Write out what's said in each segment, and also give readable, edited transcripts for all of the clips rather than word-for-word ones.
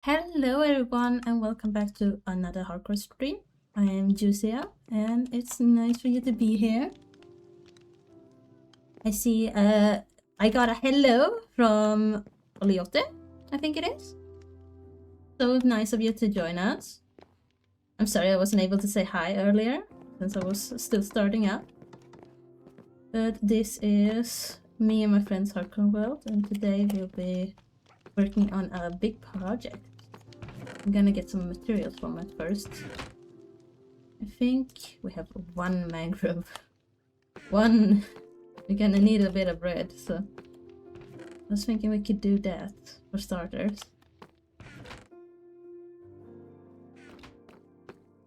Hello everyone and welcome back to another hardcore stream. I am Juicia and it's nice for you to be here. I see I got a hello from Oliote, I think it is. So nice of you to join us. I'm sorry I wasn't able to say hi earlier since I was still starting up. But this is me and my friend's hardcore world and today we'll be working on a big project. I'm gonna get some materials from it first. I think we have one mangrove. One! We're gonna need a bit of bread, so I was thinking we could do that for starters.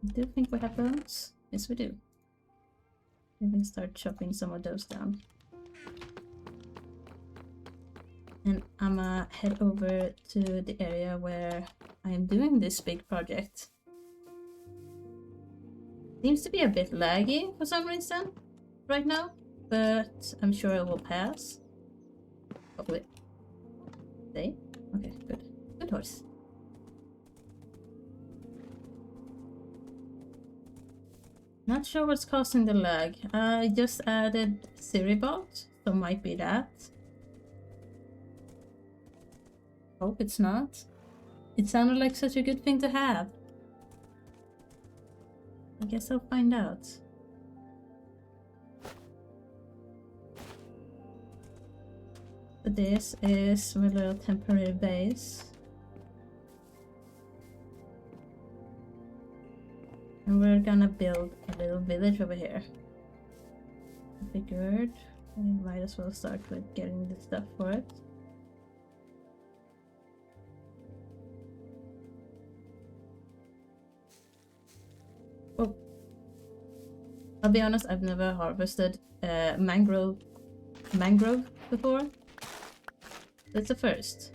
I do think we have bones. Yes, we do. We can start chopping some of those down. And I'ma head over to the area where I am doing this big project. Seems to be a bit laggy for some reason right now, but I'm sure it will pass. Hopefully. Stay? Okay, good. Good horse. Not sure what's causing the lag. I just added Siribot, so might be that. Hope it's not. It sounded like such a good thing to have. I guess I'll find out. But this is my little temporary base. And we're gonna build a little village over here. I figured we might as well start with getting the stuff for it. Oh, I'll be honest, I've never harvested mangrove before. That's a first.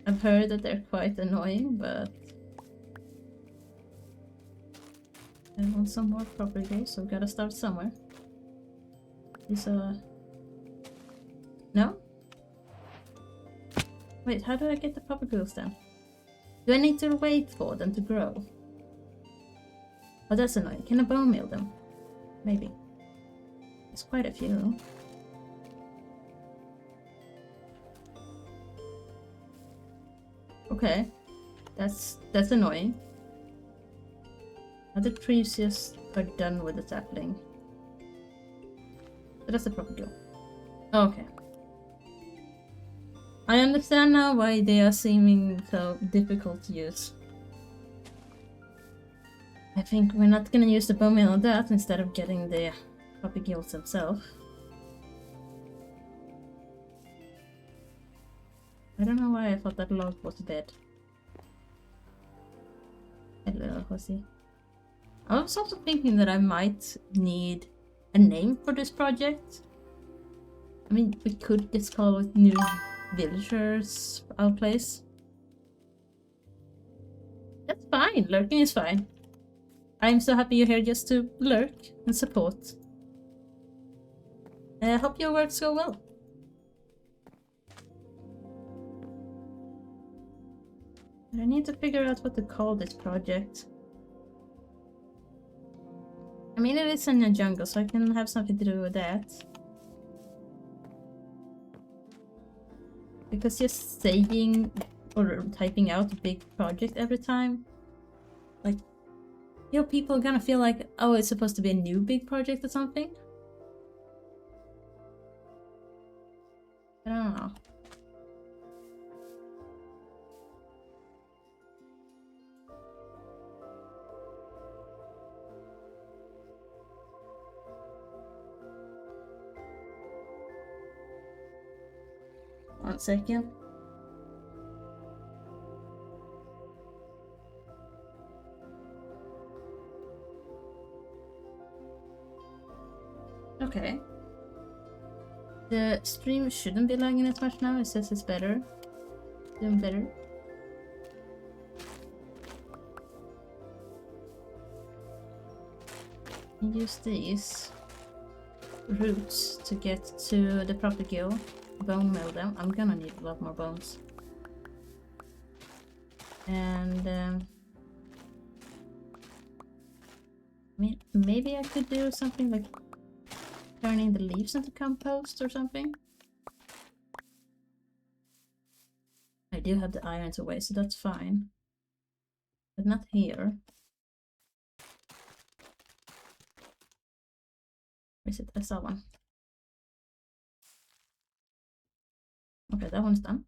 I've heard that they're quite annoying, but I want some more property, so gotta start somewhere. Is no? Wait, how do I get the proper grills then? Do I need to wait for them to grow? Oh, that's annoying. Can I bone meal them? Maybe. There's quite a few. Okay. That's annoying. Other trees just are done with the sapling. But that's the proper goal. Okay. I understand now why they are seeming so difficult to use. I think we're not gonna use the bone meal on that instead of getting the puppy gills themselves. I don't know why I thought that log was dead. Hello, horsey. I was also thinking that I might need a name for this project. I mean, we could just call it New Villagers Outplace. That's fine, lurking is fine. I'm so happy you're here just to lurk and support. I hope your works go well. But I need to figure out what to call this project. I mean, it is in a jungle, so I can have something to do with that. Because just saying or typing out a big project every time, like, you know, people are gonna feel like, oh, it's supposed to be a new big project or something. I don't know. One second. Okay. The stream shouldn't be lagging as much now. It says it's better. Doing better. Use these roots to get to the proper gill. Bone meal them. I'm gonna need a lot more bones. And I mean, maybe I could do something like turning the leaves into compost or something. I do have the irons away, so that's fine. But not here. Where is it? I saw one. Okay, that one's done.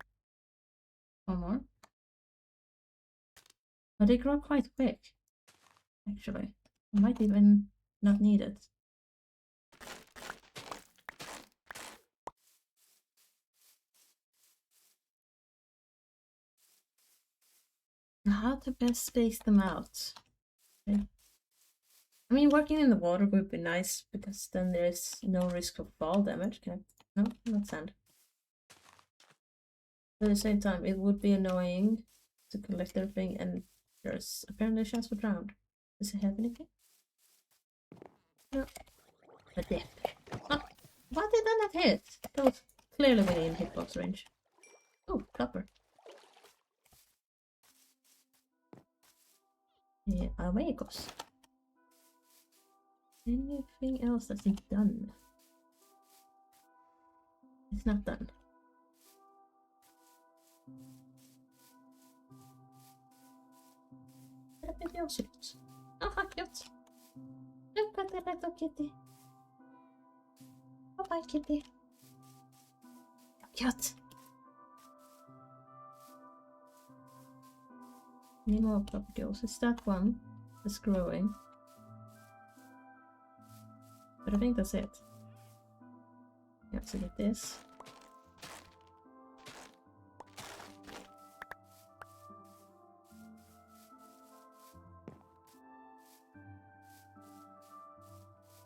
One more. But they grow quite quick, actually. I might even not need it. How to best space them out? Okay. I mean, working in the water would be nice because then there's no risk of fall damage. Can I? No, not sand. But at the same time, it would be annoying to collect everything, and there's apparently a chance for drown. Does it have anything? No. A dip. Oh, why did that not hit? That was clearly within hitbox range. Oh, copper. Yeah, away it goes. Anything else that's done? It's not done. Oh, how cute! Look at the little kitty. Oh, bye, kitty. Cute. Any more popsicles? It's that one that's growing. But I think that's it. Yeah, so get this.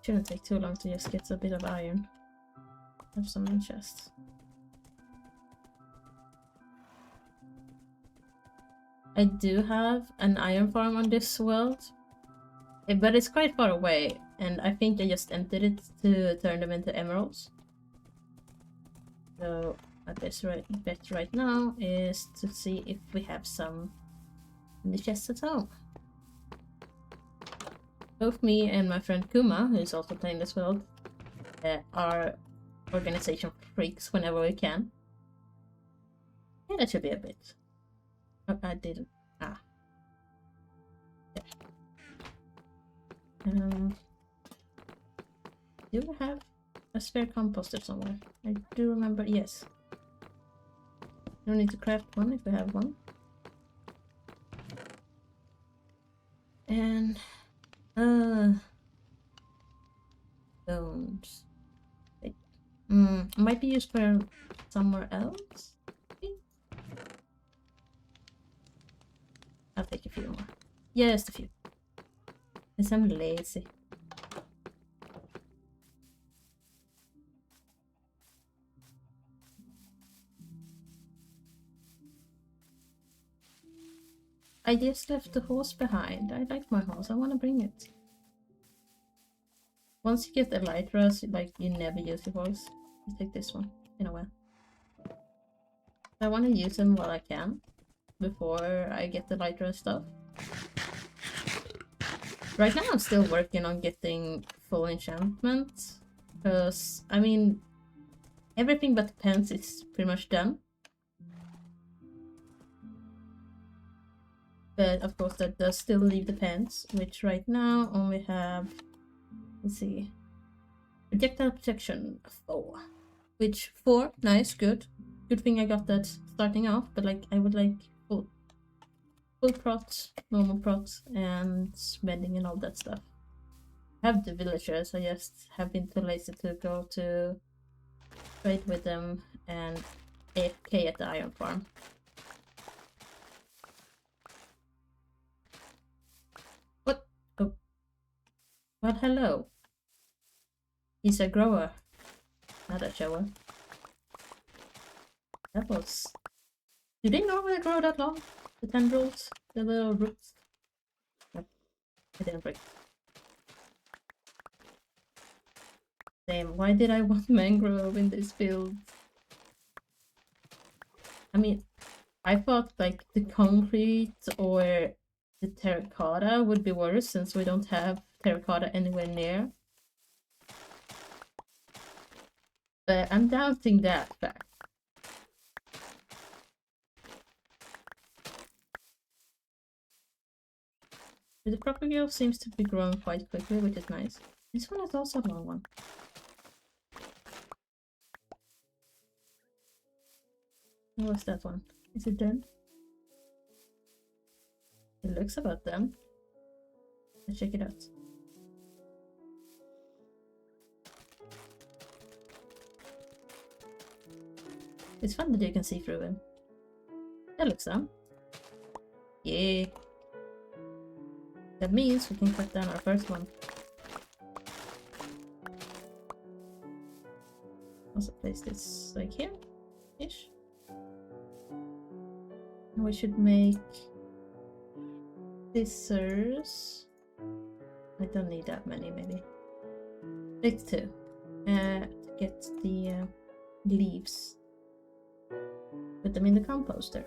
Shouldn't take too long to just get a bit of iron. Have some in chest. I do have an iron farm on this world, but it's quite far away, and I think I just entered it to turn them into emeralds. So my best bet right now is to see if we have some in the chest at home. Both me and my friend Kuma, who's also playing this world, are organization freaks whenever we can. Yeah, that should be a bit. Oh, I didn't. Ah. Yeah. Do I have a spare composter somewhere? I do remember, yes. Don't need to craft one if we have one. And stones. Might be used for somewhere else. I'll take a few more. Yeah, just a few. Because I'm lazy. I just left the horse behind. I like my horse. I want to bring it. Once you get elytras, like you never use your horse. You take this one in a while. I want to use them while I can before I get the elytra stuff. Right now I'm still working on getting full enchantment, because I mean everything but the pants is pretty much done. But of course that does still leave the pants, which right now only have, let's see, projectile protection 4. Which 4, nice, good. Good thing I got that starting off, but like I would like full prot, normal prot, and bending and all that stuff. I have the villagers, I just have been too lazy to go to trade with them and AFK at the iron farm. What? Oh. Well, hello. He's a grower, not a shower. That was... Do they normally grow that long? The tendrils? The little roots? Yep. I didn't break. Damn, why did I want mangrove in this build? I mean, I thought like the concrete or the terracotta would be worse since we don't have terracotta anywhere near. But I'm doubting that fact. The propagule seems to be growing quite quickly, which is nice. This one is also a long one. What's that one? Is it done? It looks about done. Let's check it out. It's fun that you can see through him. That looks done. Yeah. That means we can cut down our first one. Also place this like here-ish. And we should make scissors. I don't need that many, maybe. Like 2. To get the leaves. Put them in the composter.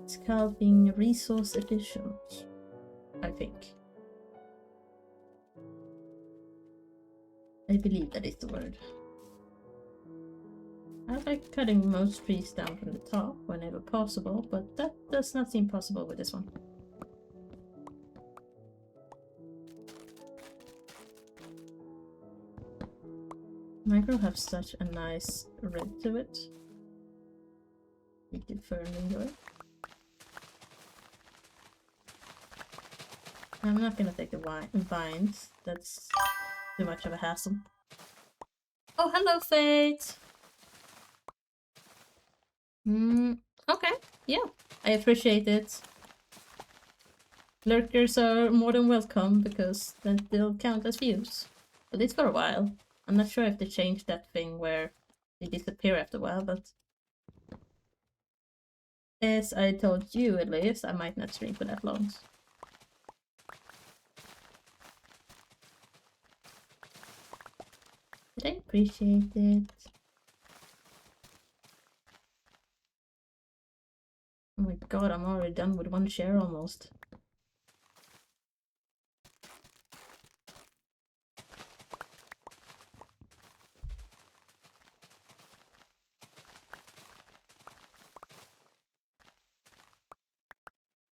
It's called being resource efficient, I think. I believe that is the word. I like cutting most trees down from the top whenever possible, but that does not seem possible with this one. Micro have such a nice red to it. We could firmly enjoy. I'm not gonna take the vines. That's too much of a hassle. Oh, hello, Fate! Okay, yeah, I appreciate it. Lurkers are more than welcome because then they'll count as views. At least for a while. I'm not sure if they changed that thing where they disappear after a while, but as I told you at least, I might not stream for that long. But I appreciate it. Oh my god, I'm already done with one share almost.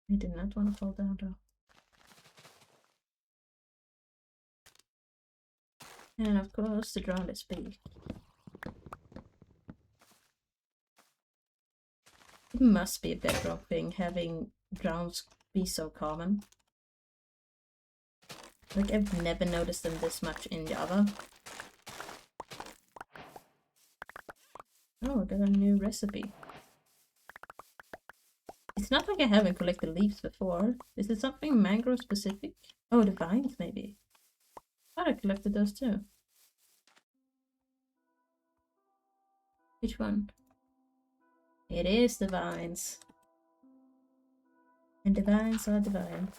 I did not want to fall down though. And of course, the drowned is big. It must be a bedrock thing having drowns be so common. Like, I've never noticed them this much in Java. Oh, I got a new recipe. It's not like I haven't collected leaves before. Is it something mangrove specific? Oh, the vines maybe. I thought I collected those too. Which one? It is the vines. And the vines are divine.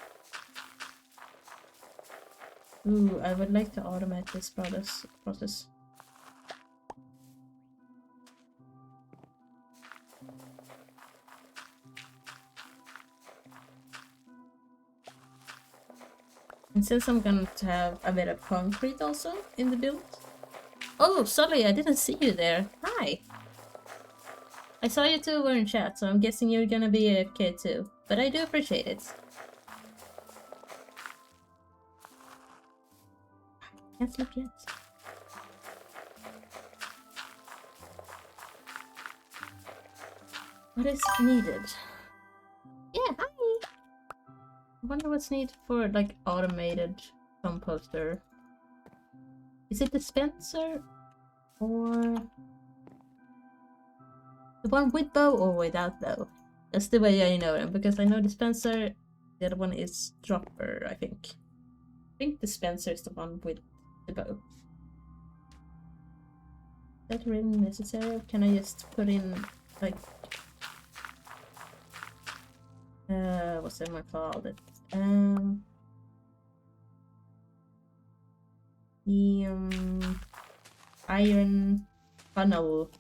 Ooh, I would like to automate this process. And since I'm going to have a bit of concrete also in the build. Oh, sorry, I didn't see you there. Hi. I saw you two were in chat, so I'm guessing you're gonna be AFK too. But I do appreciate it. Can't sleep yet. What is needed? Yeah, hi! I wonder what's needed for, like, automated composter. Is it dispenser? Or... the one with bow or without bow? That's the way I know them, because I know dispenser, the other one is dropper, I think. I think dispenser is the one with the bow. Is that really necessary? Can I just put in, like... what's that one called? The iron funnel.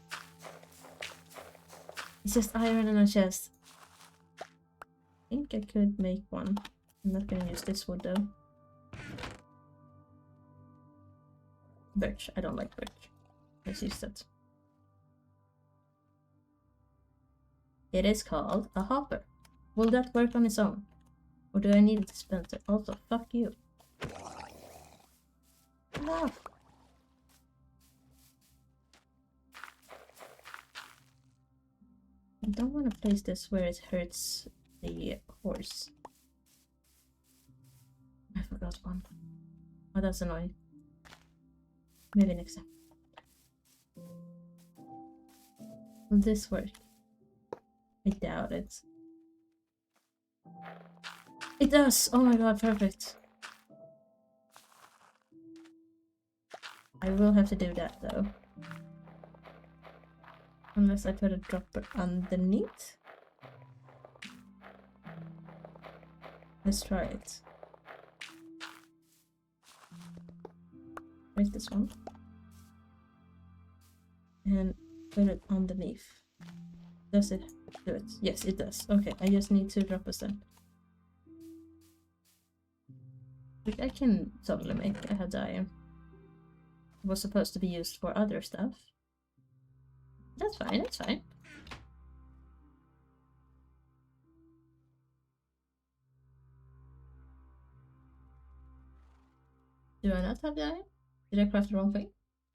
It's just iron and a chest. I think I could make one. I'm not gonna use this wood though. Birch. I don't like birch. Let's use that. It is called a hopper. Will that work on its own? Or do I need a dispenser? Also, fuck you. No. I don't want to place this where it hurts the horse. I forgot one. Oh, that's annoying. Maybe next time. Will this work? I doubt it. It does! Oh my god, perfect. I will have to do that though. Unless I put a dropper underneath. Let's try it. Break this one. And put it underneath. Does it do it? Yes, it does. Okay, I just need 2 droppers then. Like, I can totally make a head iron. It was supposed to be used for other stuff. That's fine, that's fine. Do I not have the iron? Did I craft the wrong thing?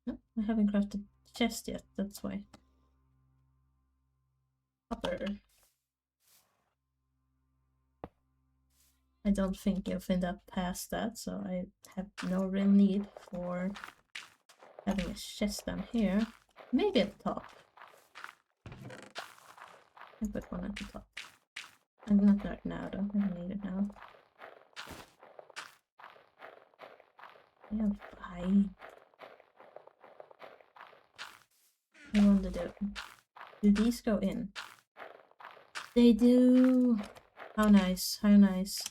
No, I haven't crafted chest yet, that's why. Copper. I don't think you'll end up past that, so I have no real need for having a chest down here. Maybe at the top. I put one at the top. I'm not right now though, I don't need it now. Yeah, fine. I wonder do these go in? They do! How nice, how nice.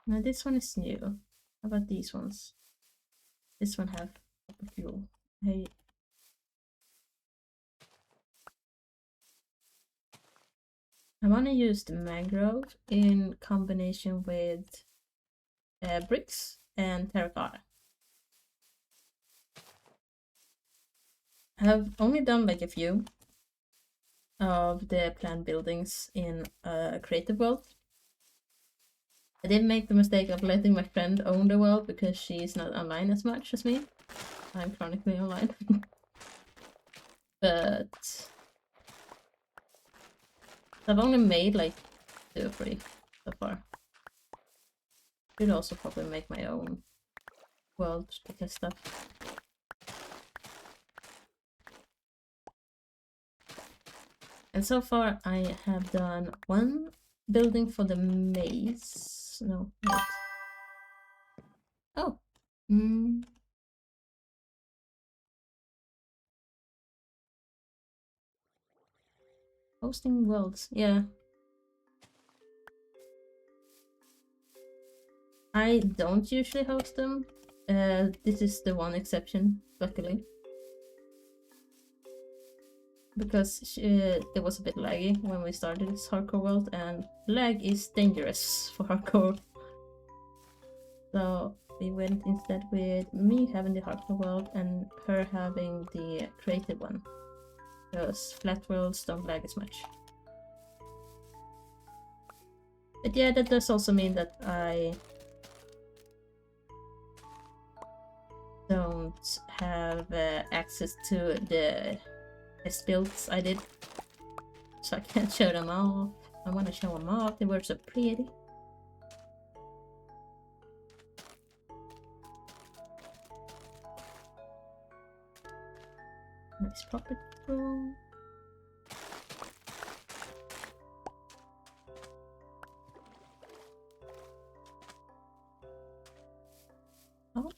Now this one is new. How about these ones? This one have fuel. I want to use the mangrove in combination with bricks and terracotta. I have only done like a few of the planned buildings in a creative world. I did make the mistake of letting my friend own the world because she's not online as much as me. I'm chronically online. But I've only made like 2 or 3 so far. Could also probably make my own world because stuff. And so far I have done 1 building for the maze. No, wait. Oh. Hosting worlds, yeah. I don't usually host them. This is the one exception, luckily. Because it was a bit laggy when we started this hardcore world, and lag is dangerous for hardcore. So we went instead with me having the hardcore world and her having the creative one. Because flat worlds don't lag as much. But yeah, that does also mean that I don't have access to the test builds I did. So I can't show them off. I want to show them off, they were so pretty. Nice property roll. How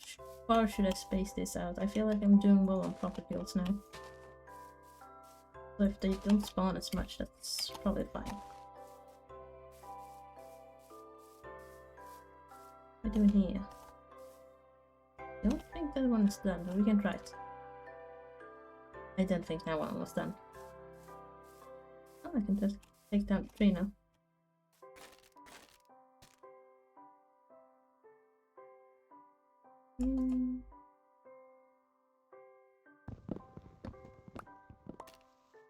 far should I space this out? I feel like I'm doing well on property builds now. So if they don't spawn as much, that's probably fine. What are we doing here? I don't think that one is done, but we can try it. I didn't think that one was done. Oh, I can just take down 3 now.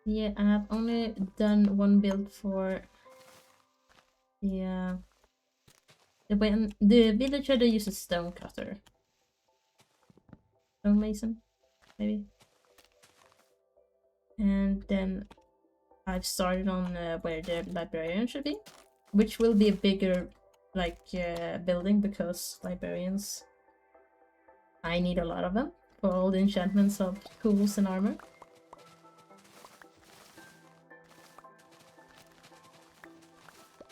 Yeah, I have only done one build for the villager that uses stone cutter. Stone mason, maybe. And then I've started on where the librarian should be, which will be a bigger building because librarians, I need a lot of them for all the enchantments of tools and armor.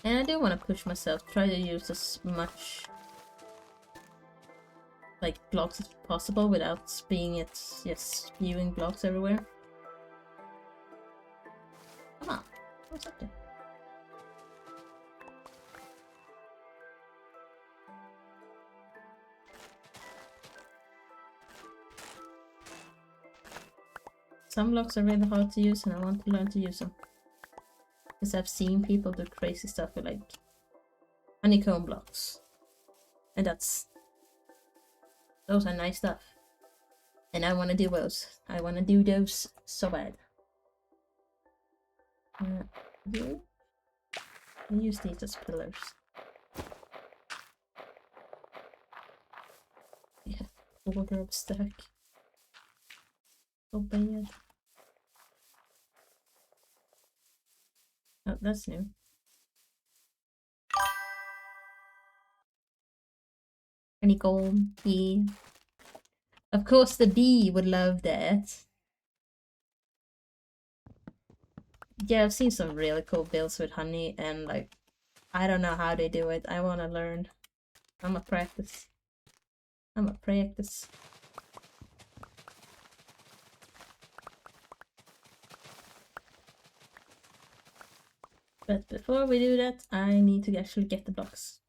And I do want to push myself, try to use as much blocks as possible without being just spewing blocks everywhere. Come on, what's up there? Some blocks are really hard to use and I want to learn to use them. Because I've seen people do crazy stuff with honeycomb blocks. And those are nice stuff. And I want to do those. I want to do those so bad. Here. I use these as pillars. Yeah, order of stack. So bad. Oh, that's new. Honeycomb, bee. Of course the bee would love that. Yeah, I've seen some really cool builds with honey and I don't know how they do it. I want to learn. I'm a practice. But before we do that, I need to actually get the blocks.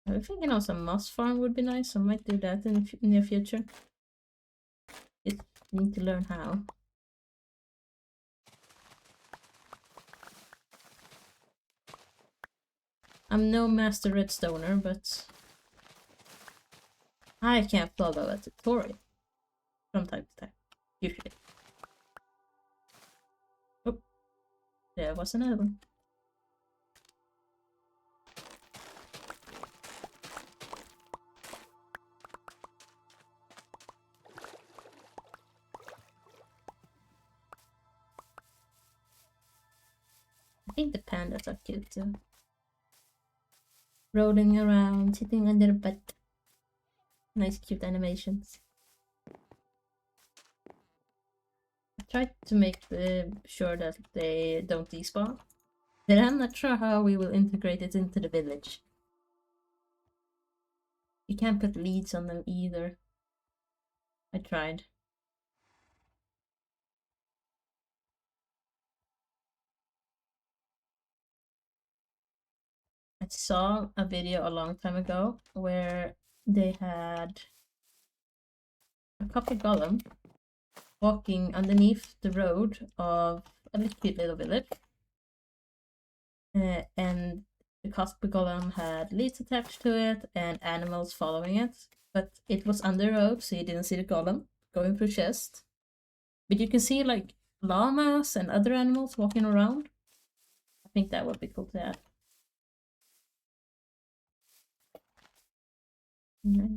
I was thinking also moss farm would be nice. I might do that in the near future. Just need to learn how. I'm no master redstoner, but I can follow a tutorial from time to time, usually. Oh, there was another one. I think the pandas are cute too. Rolling around, sitting on their butt. Nice cute animations. I tried to make sure that they don't despawn. But I'm not sure how we will integrate it into the village. You can't put leads on them either. I tried. I saw a video a long time ago where they had a copper golem walking underneath the road of a cute little village. And the copper golem had leads attached to it and animals following it. But it was under road, so you didn't see the golem going through chest. But you can see llamas and other animals walking around. I think that would be cool to add. Nice.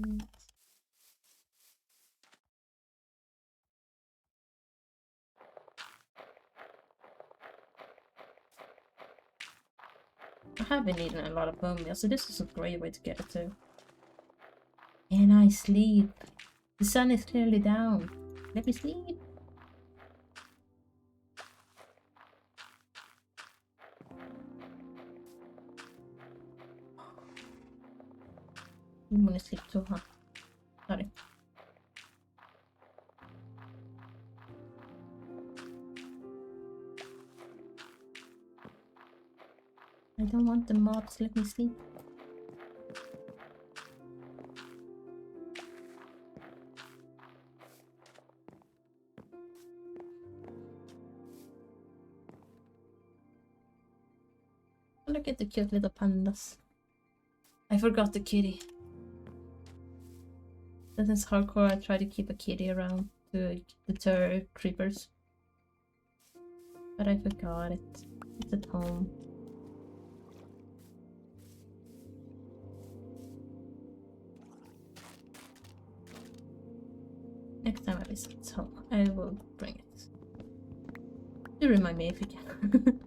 I have been eating a lot of bone meal, so this is a great way to get it too. And I sleep. The sun is clearly down. Let me sleep. You wanna sleep too, huh? Sorry. I don't want the mobs, let me sleep. look at the cute little pandas. I forgot the kitty. That is hardcore. I try to keep a kitty around to deter creepers. But I forgot it. It's at home. Next time I visit home, I will bring it. Do remind me if you can.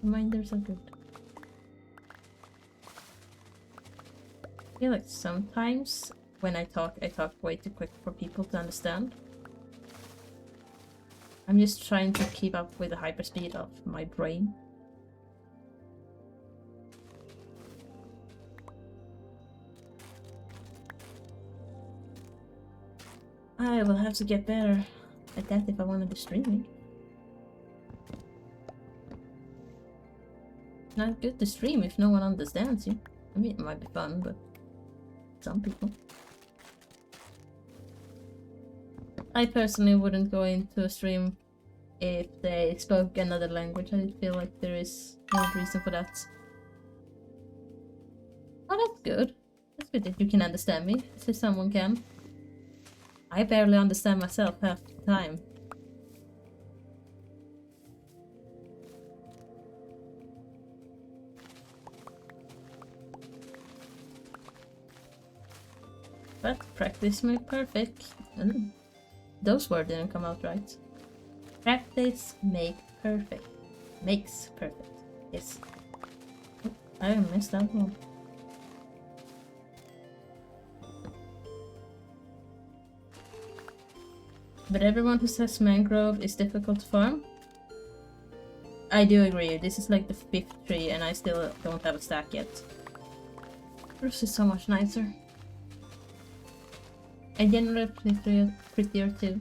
Reminders are good. I feel like sometimes when I talk way too quick for people to understand. I'm just trying to keep up with the hyperspeed of my brain. I will have to get better at that if I want to do streaming. Not good to stream if no one understands you. I mean, it might be fun, but some people. I personally wouldn't go into a stream if they spoke another language. I feel like there is no reason for that. Oh, that's good. That's good that you can understand me, so someone can. I barely understand myself half the time. But practice makes perfect. Those words didn't come out right. Practice makes perfect. Makes perfect. Yes. Oh, I missed that one. But everyone who says mangrove is difficult to farm. I do agree. This is like the 5th tree and I still don't have a stack yet. This is so much nicer. And generally prettier too.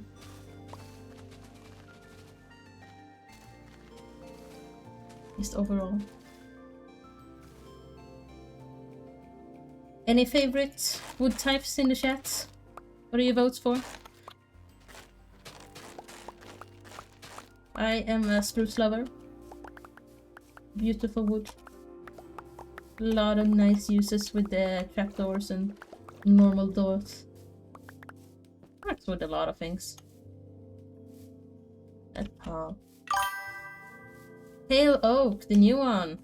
Just overall. Any favorite wood types in the chat? What are your votes for? I am a spruce lover. Beautiful wood. A lot of nice uses with the trapdoors and normal doors. Works with a lot of things. That's how. Pale oak, the new one.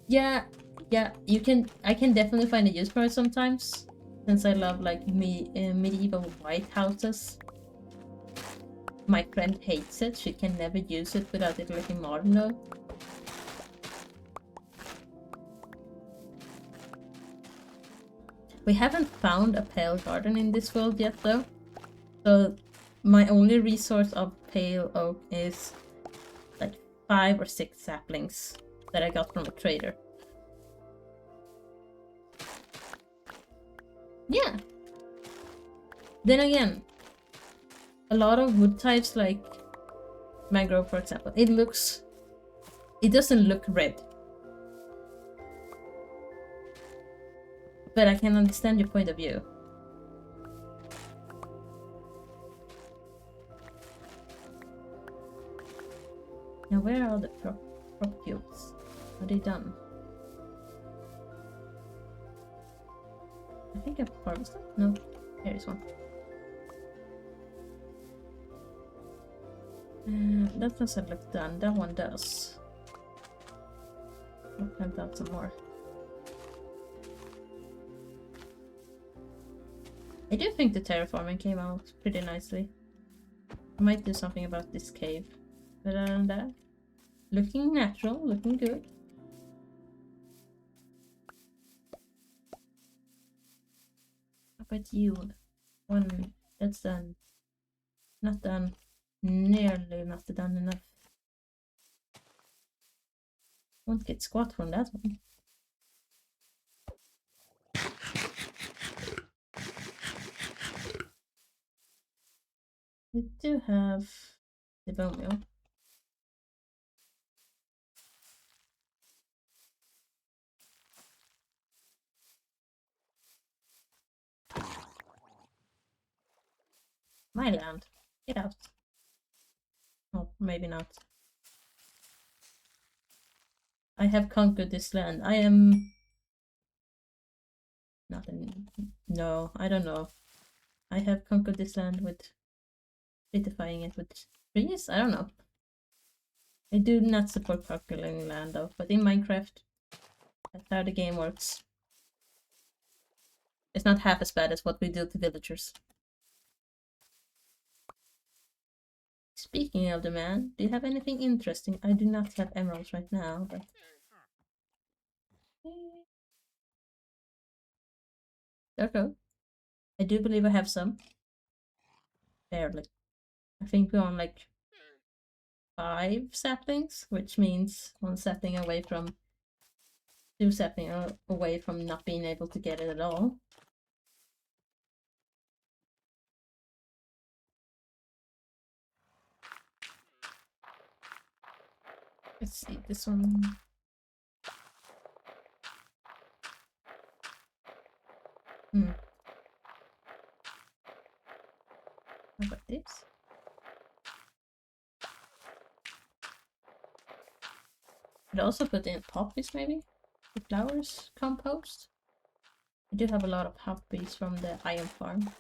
Yeah, you can. I can definitely find a use for it sometimes, since I love like medieval white houses. My friend hates it. She can never use it without it looking modern though. We haven't found a pale garden in this world yet though. So my only resource of pale oak is like 5 or 6 saplings that I got from a trader. Yeah. Then again, a lot of wood types like mangrove for example, it doesn't look red. But I can understand your point of view. Now where are the prop cubes? Are they done? I think I've harvested. No, here is one. That doesn't look done. That one does. I'll plant out some more. I do think the terraforming came out pretty nicely. I might do something about this cave. But other than that, looking natural, looking good. How about you? One that's done. Not done. Nearly not done enough. Won't get squat from that one. We do have the bone meal. My land. Get out. Oh, maybe not. I have conquered this land. I am nothing. No, I don't know. I have conquered this land with beautifying it with trees. I don't know. I do not support conquering land though, but in Minecraft, that's how the game works. It's not half as bad as what we do to villagers. Speaking of the man, do you have anything interesting? I do not have emeralds right now, but... There we go. I do believe I have some. Barely. I think we're on like 5 saplings, which means 1 sapling away from... 2 sapling away from not being able to get it at all. Let's see, this one... How about this? Could also put in poppies maybe? The flowers compost? I do have a lot of poppies from the iron farm.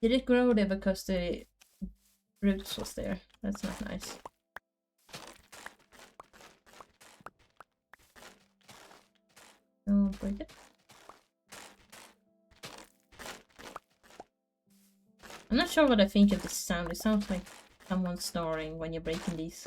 Did it grow there because the roots was there? That's not nice. Don't break it. I'm not sure what I think of this sound. It sounds like someone snoring when you're breaking these.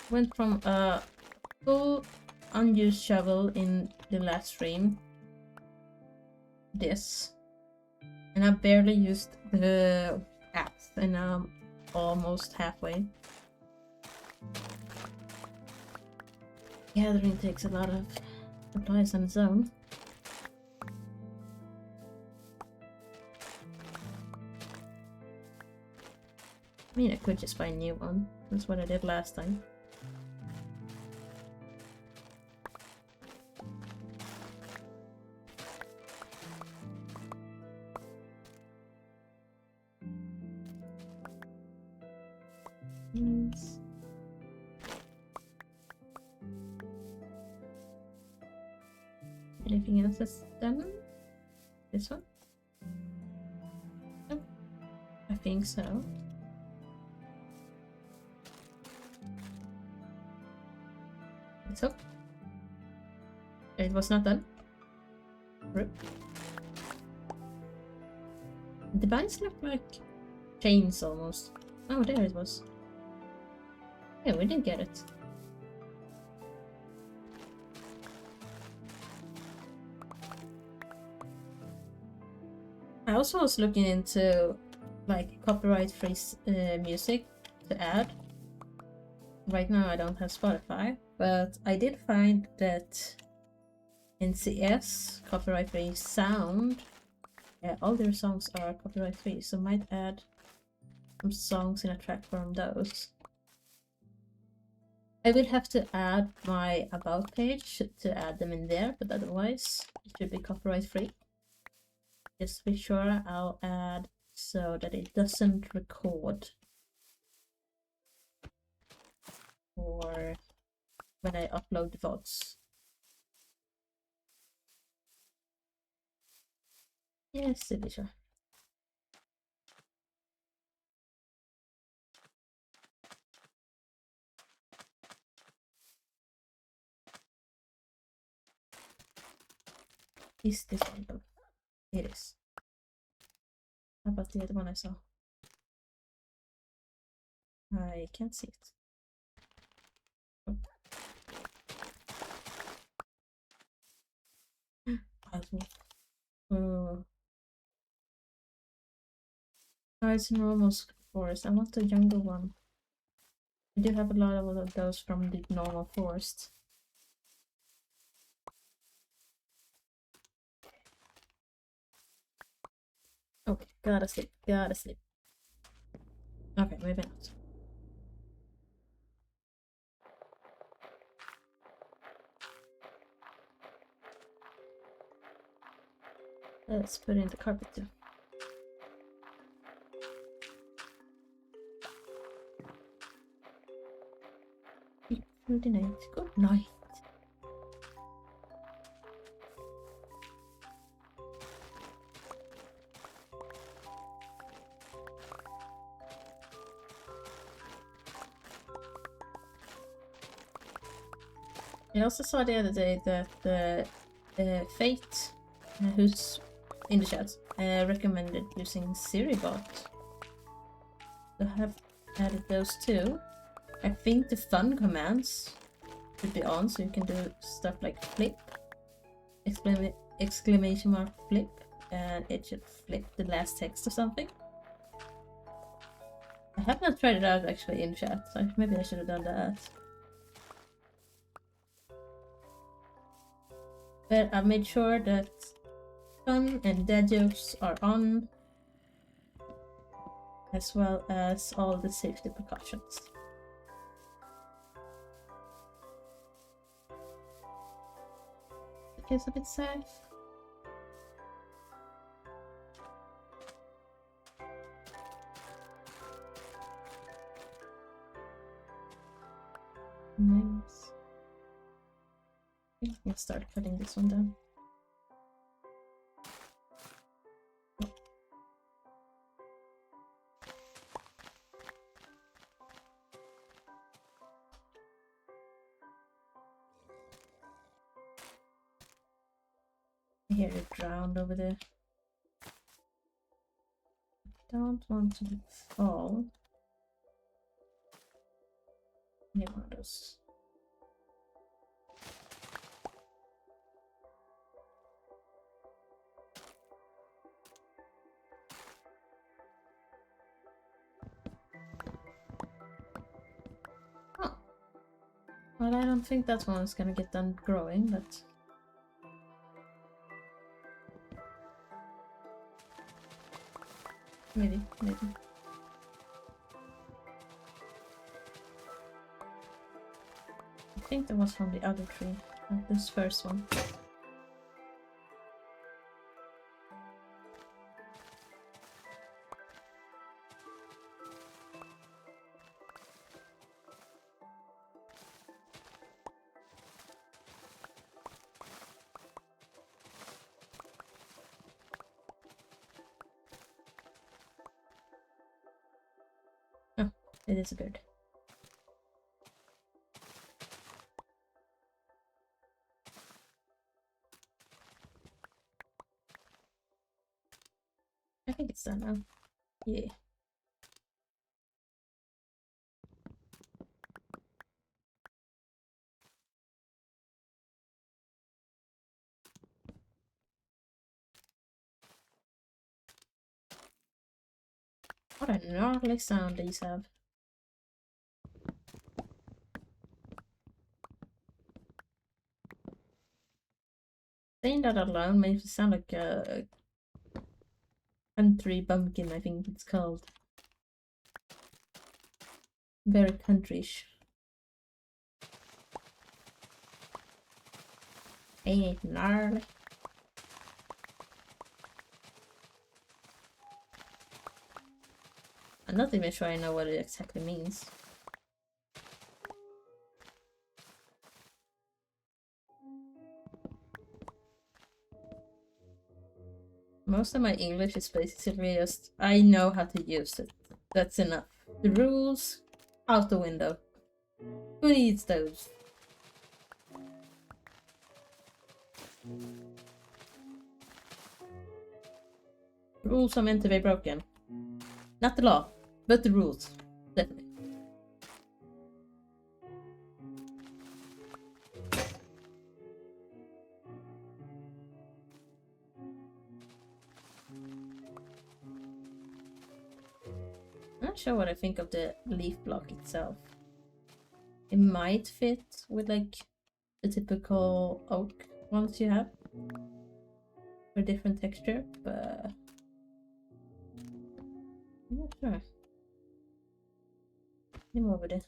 Went from a full unused shovel in the last stream. This. And I barely used the axe, and I'm almost halfway. Gathering takes a lot of supplies on its own. I mean, I could just buy a new one. That's what I did last time. Yes. Anything else that's done? This one? Oh, I think so. Let's hope. It was not done. Rip. The bands look like chains almost. Oh, there it was. Yeah, we did get it. I also was looking into like copyright-free music to add. Right now I don't have Spotify, but I did find that in CS, copyright-free sound, all their songs are copyright-free, so I might add some songs in a track from those. I will have to add my about page to add them in there, but otherwise it should be copyright-free. Just to be sure, I'll add so that it doesn't record or when I upload the VODs. Yes, to be sure. Is this one though? It is. How about the other one I saw? I can't see it. Oh. Oh, it's a normal forest. I want the younger one. We do have a lot of those from the normal forest. Okay, gotta sleep, gotta sleep. Okay, maybe not. Let's put in the carpet too. Good night. Good night. I also saw the other day that Fate, who's in the chat, recommended using SiriBot. So I have added those too. I think the fun commands should be on, so you can do stuff like flip, exclamation mark flip, and it should flip the last text or something. I have not tried it out actually in chat, so maybe I should have done that. But I made sure that fun and dad jokes are on, as well as all the safety precautions. It feels a bit sad. Nice. Let's start cutting this one down. I hear it drowned over there. Don't want to fall. Need one of those. Oh. Well, I don't think that one's gonna get done growing, but maybe. I think that was from the other tree, like this first one. Oh, it is a bird. I think it's done now. Yeah. What a gnarly sound these have. Saying that alone makes it sound like a country bumpkin, I think it's called. Very countryish. Ain't it gnarly? I'm not even sure I know what it exactly means. Most of my English is basically just, I know how to use it. That's enough. The rules, out the window. Who needs those? Rules are meant to be broken. Not the law, but the rules. Definitely. I'm not sure what I think of the leaf block itself. It might fit with like the typical oak ones you have for different texture, but I'm not sure. Let me over there.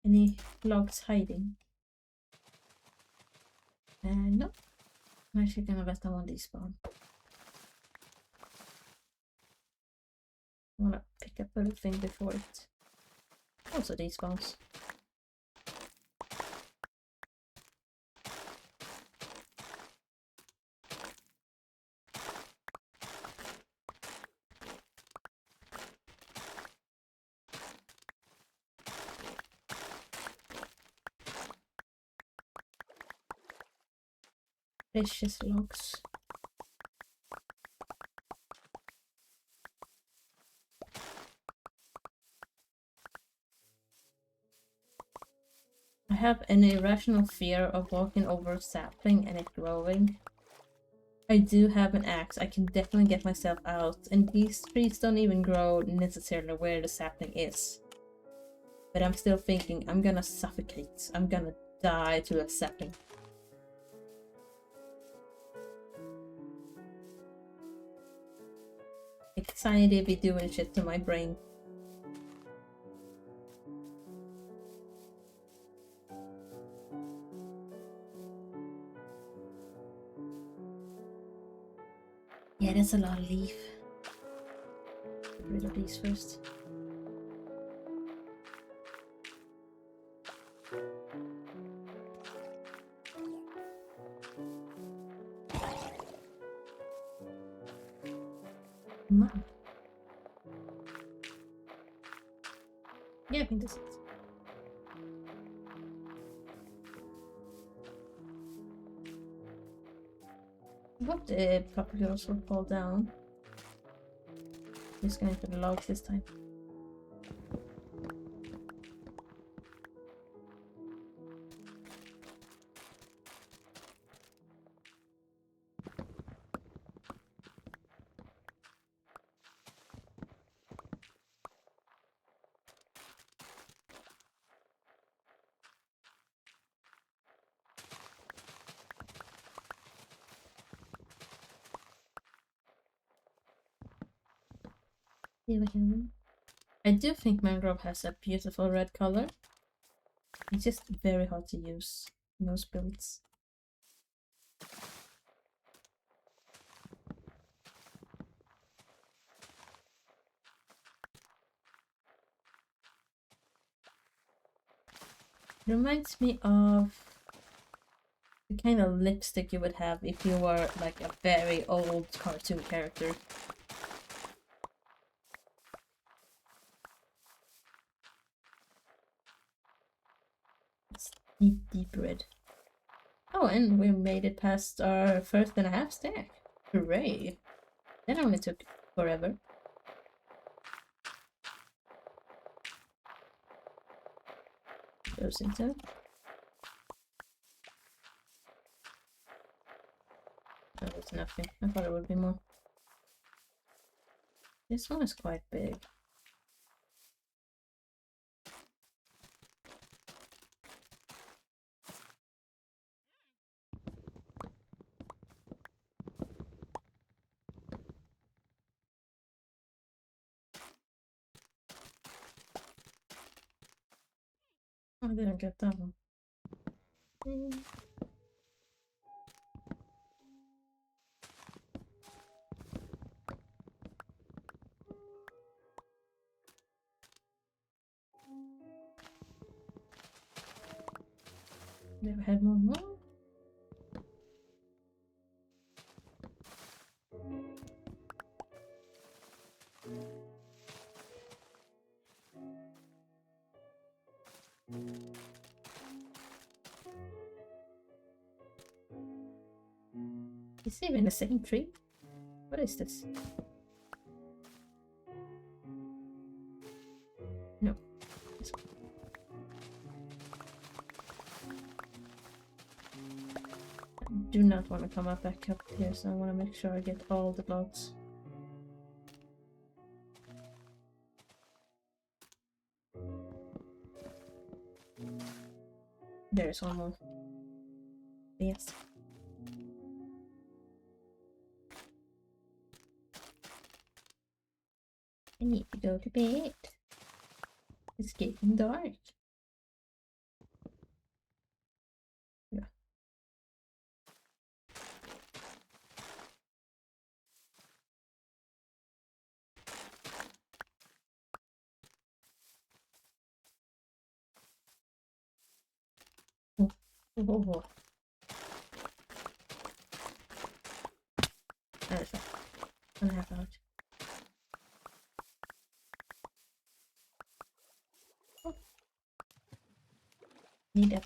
Any logs hiding? No. I'm actually gonna let that one despawn. I wanna pick up everything before it also despawns. Precious logs. I have an irrational fear of walking over a sapling and it growing. I do have an axe, I can definitely get myself out, and these trees don't even grow necessarily where the sapling is. But I'm still thinking, I'm gonna suffocate, I'm gonna die to a sapling. Anxiety be doing shit to my brain. Yeah, that's a lot of leaf. Get rid of these first. Mom. Yeah, I think this is. I hope the puppy girls will fall down. I'm just going for the logs this time. I do think mangrove has a beautiful red color. It's just very hard to use in most builds. It reminds me of the kind of lipstick you would have if you were like a very old cartoon character. It's deep red. Oh, and we made it past our 1.5 stack. Hooray! That only took forever. Goes into. Oh, there's nothing. I thought it would be more. This one is quite big. Oh, I didn't get that one. Never had one more. Is it even the same tree? What is this? No. I do not want to come up back up here, so I want to make sure I get all the logs. There's one more. Yes. I need to go to bed. It's getting dark. Yeah. Oh, oh, oh. That's right. Gonna have out. Oh. Need that.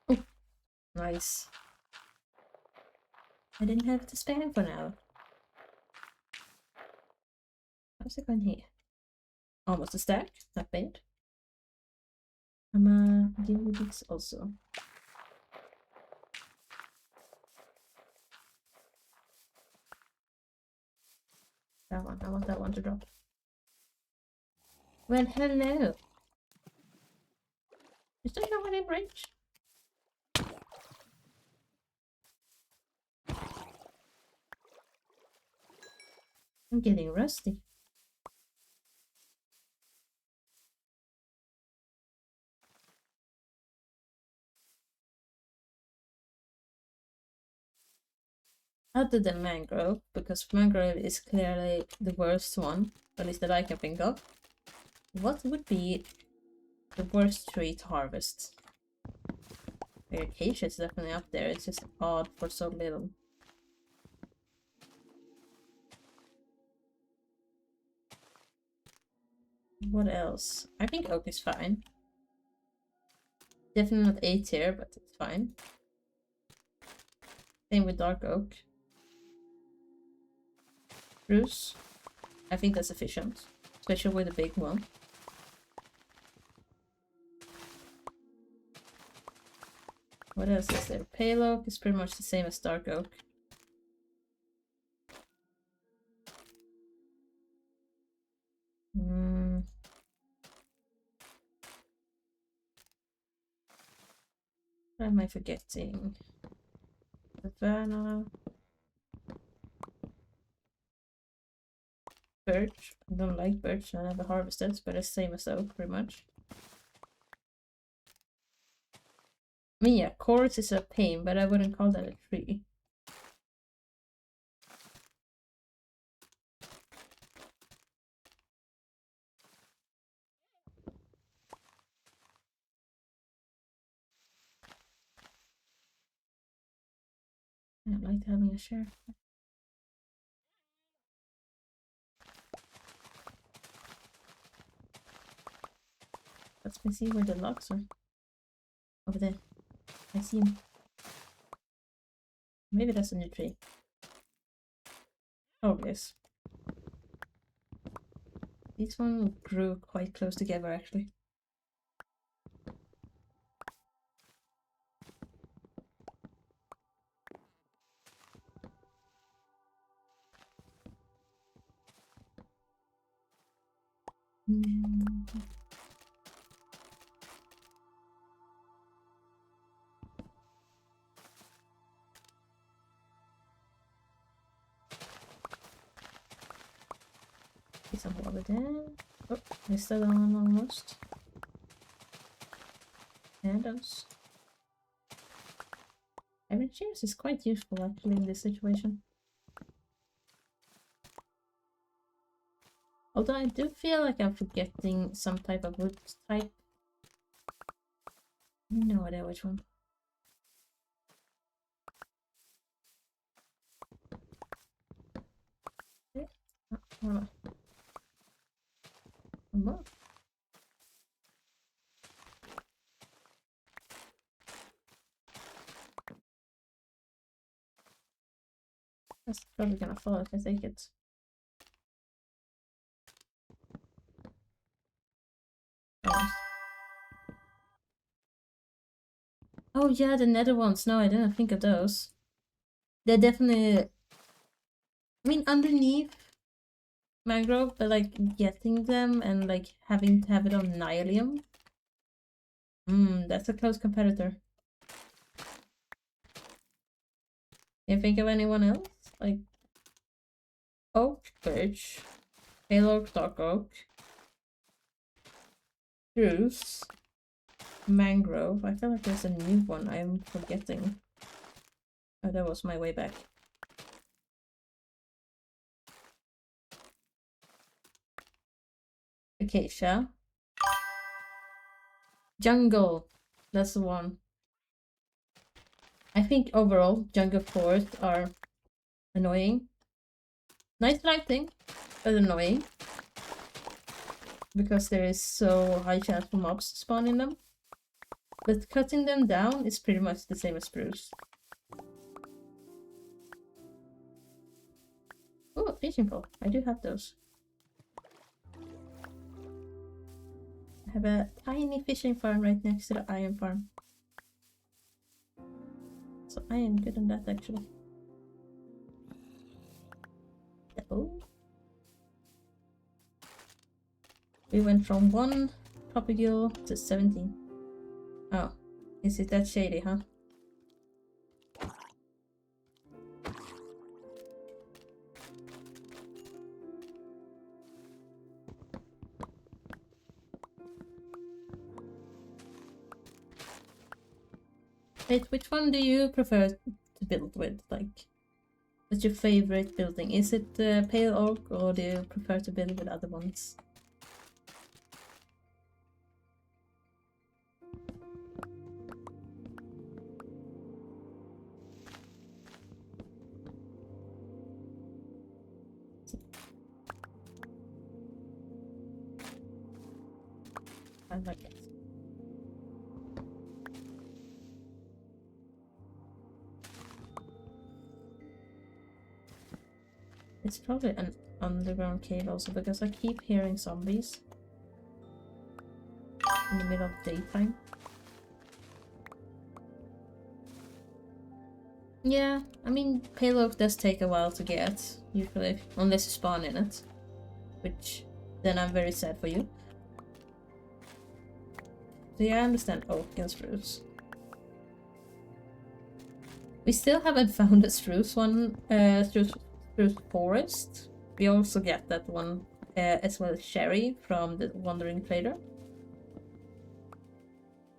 Oh, nice. I didn't have to spam for now. How's it going here? Almost a stack. Not bad. I'm deal with this also. That one. I want that one to drop. Well, hello. Is there no one in range? I'm getting rusty. Other than mangrove, because mangrove is clearly the worst one, at least that I can think of. What would be the worst tree to harvest? Acacia is definitely up there, it's just odd for so little. What else? I think oak is fine. Definitely not A tier, but it's fine. Same with dark oak. Spruce. I think that's sufficient, especially with a big one. What else is there? Pale oak is pretty much the same as dark oak. What am I forgetting? Savannah. Birch. I don't like birch, I never harvested, but it's same as oak pretty much. I mean, yeah, chorus is a pain, but I wouldn't call that a tree. I don't like having a share. Let's see where the logs are. Over there. I see him. Maybe that's a new tree. Oh, yes. These one grew quite close together, actually. Get some water there. Oh, missed that one almost. Candles. Every chairs is quite useful actually in this situation. Although I do feel like I'm forgetting some type of wood type. No idea which one. Okay. Oh, where am I? Oh, that's probably gonna fall if I take it. Oh. Oh yeah, the nether ones. No, I didn't think of those. They're definitely, I mean, underneath mangrove, but like getting them and like having to have it on nylium. That's a close competitor. Can you think of anyone else? Like oak, birch, pale oak, dark oak, spruce, mangrove. I feel like there's a new one I'm forgetting. Oh, that was my way back. Acacia. Jungle. That's the one. I think overall, jungle forests are annoying. Nice lighting, but annoying. Because there is so high chance for mobs to spawn in them. But cutting them down is pretty much the same as spruce. Oh, a fishing pole. I do have those. I have a tiny fishing farm right next to the iron farm. So I am good on that actually. Oh. We went from 1 propagule to 17. Oh, is it that shady, huh? Wait, which one do you prefer to build with? Like, what's your favorite building? Is it pale oak or do you prefer to build with other ones? I like it. It's probably an underground cave also because I keep hearing zombies in the middle of daytime. Yeah, I mean, pale oak does take a while to get, usually, unless you spawn in it. Which, then I'm very sad for you. So yeah, I understand oak and spruce. We still haven't found a spruce one, spruce forest. We also get that one, as well as cherry from the wandering trader.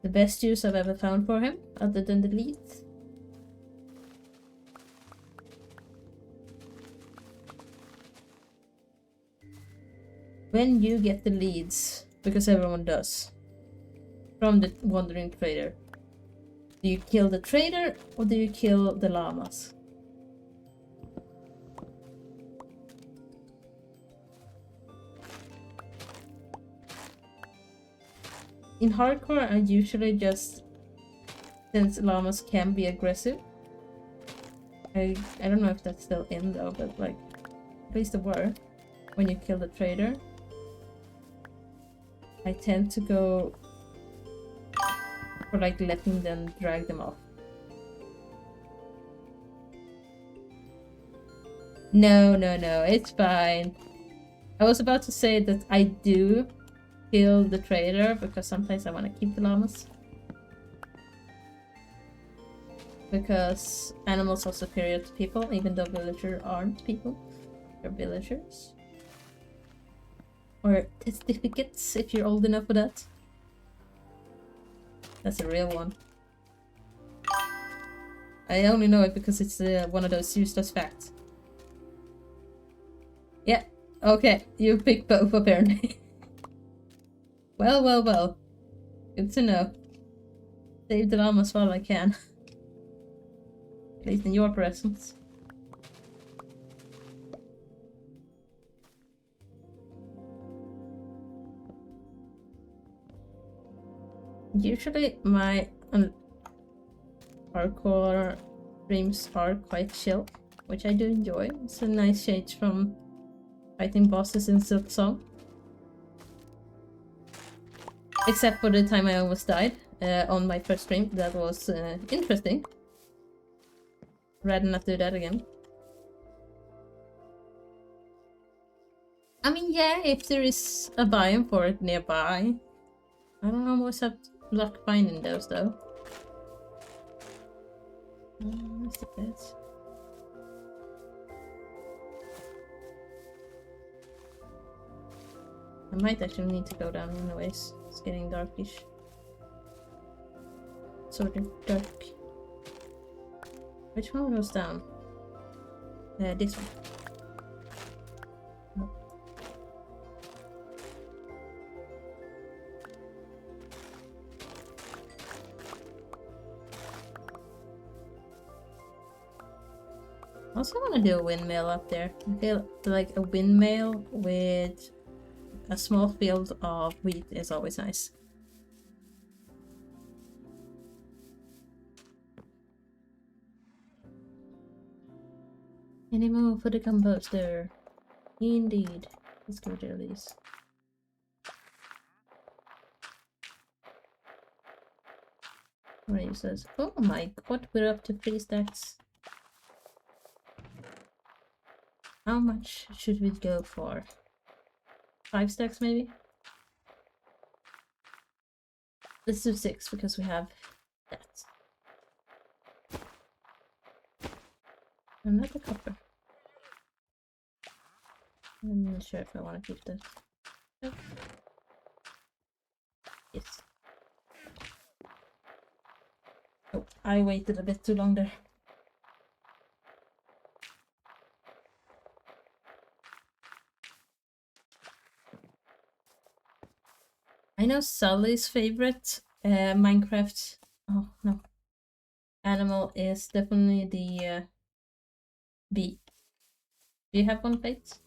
The best use I've ever found for him, other than the leads. When you get the leads, because everyone does, from the wandering trader, do you kill the trader or do you kill the llamas? In hardcore, I usually just, since llamas can be aggressive, I don't know if that's still in though, but like, at least they were, when you kill the trader, I tend to go for like letting them drag them off. No, it's fine. I was about to say that I do kill the trader because sometimes I want to keep the llamas. Because animals are superior to people, even though villagers aren't people. They're villagers. Or testificates, if you're old enough for that. That's a real one. I only know it because it's one of those useless facts. Yeah, okay, you picked both apparently. Well. Good to know. Save the llamas while I can. At least in your presence. Usually my hardcore streams are quite chill, which I do enjoy. It's a nice change from fighting bosses in Silk Song. Except for the time I almost died on my first stream. That was interesting. Rather not do that again. I mean, yeah, if there is a biome for it nearby. I don't always have luck finding those though. Where's the bed? I might actually need to go down anyways. It's getting darkish. Sort of dark. Which one goes down? This one. Oh. I also want to do a windmill up there. I feel like a windmill with a small field of wheat is always nice. Any more for the composter? Indeed. Let's go to these. Razors. Oh my god, we're up to 3 stacks. How much should we go for? 5 stacks maybe? Let's do 6 because we have that. Another copper. I'm not sure if I want to keep that. Oh. Yes. Oh, I waited a bit too long there. I know Sully's favorite Minecraft. Oh no. Animal is definitely the bee. Do you have one, Fate?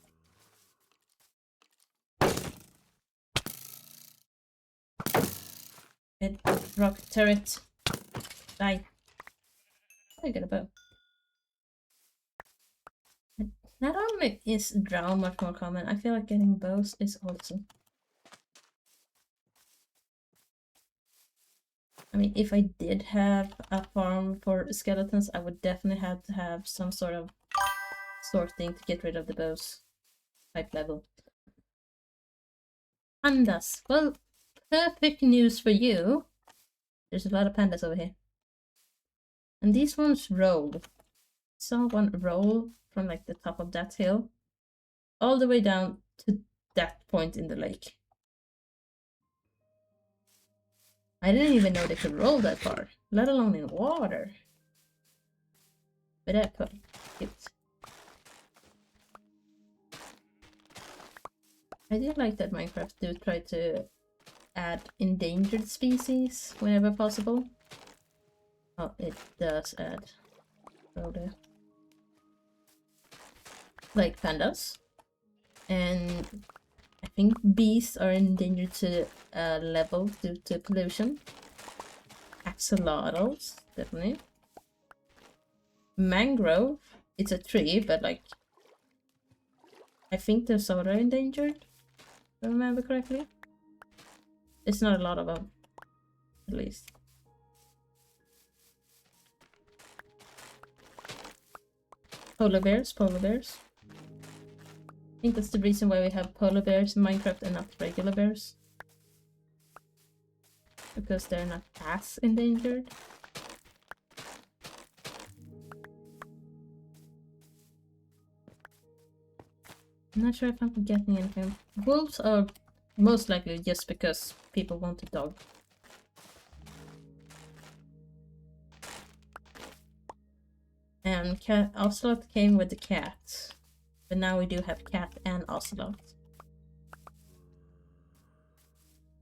Rock turret. Die. I got a bow. Not only is drown much more common, I feel like getting bows is also. I mean, if I did have a farm for skeletons, I would definitely have to have some sort of sorting to get rid of the bows. Type level. Pandas. Well, perfect news for you. There's a lot of pandas over here. And these ones rolled. Saw one roll from like the top of that hill all the way down to that point in the lake. I didn't even know they could roll that far, let alone in water. But that's quite cute. I do like that Minecraft do try to add endangered species whenever possible. Oh, it does add. Oh, there. Like pandas. And I think bees are endangered to a level due to pollution. Axolotls, definitely. Mangrove, it's a tree, but like I think they're sort of endangered, if I remember correctly. It's not a lot of them, at least. Polar bears, polar bears. I think that's the reason why we have polar bears in Minecraft and not regular bears. Because they're not as endangered. I'm not sure if I'm getting anything. Wolves are most likely just because people want a dog. And cat ocelot came with the cat. But now we do have cat and ocelot.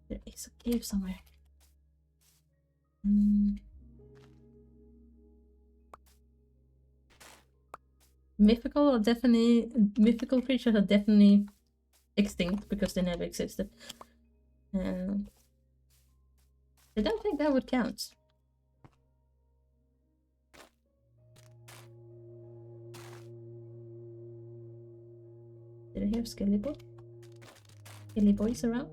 There is a cave somewhere. Mythical creatures are definitely extinct because they never existed. I don't think that would count. Did I hear Skelly Boy? Skelly Boys around?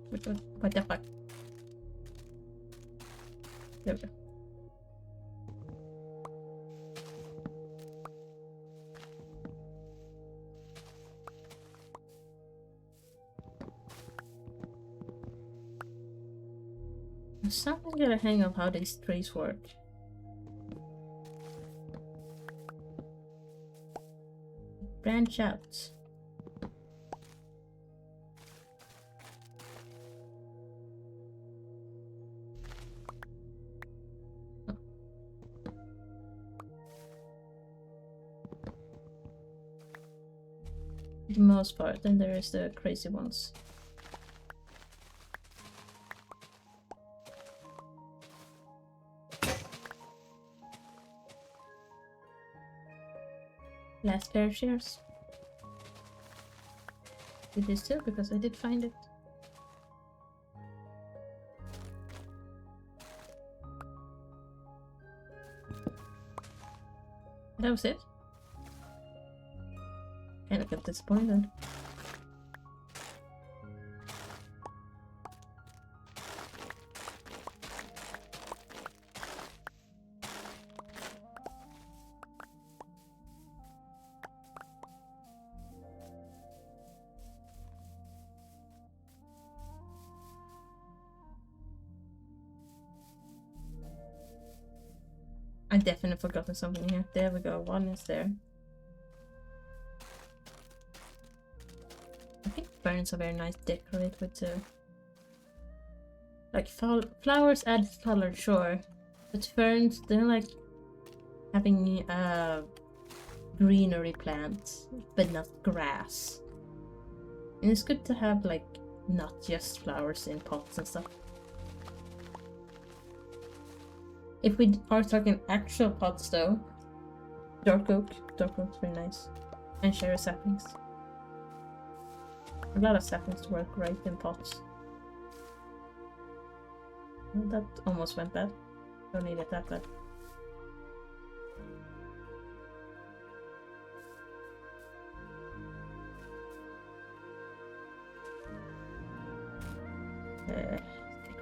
What the fuck? There we go. I'm starting to get a hang of how these trees work. Branch out. Oh. For the most part, then there is the crazy ones. Last pair of shears. Do this too, because I did find it. That was it. Kinda got disappointed. I definitely forgotten something here. There we go, one is there. I think ferns are very nice to decorate with like flowers add color, sure. But ferns, they're like having greenery plants, but not grass. And it's good to have like not just flowers in pots and stuff. If we are talking actual pots though, dark oak's very nice. And cherry saplings. A lot of saplings work right in pots. Well, that almost went bad. Don't need it that bad.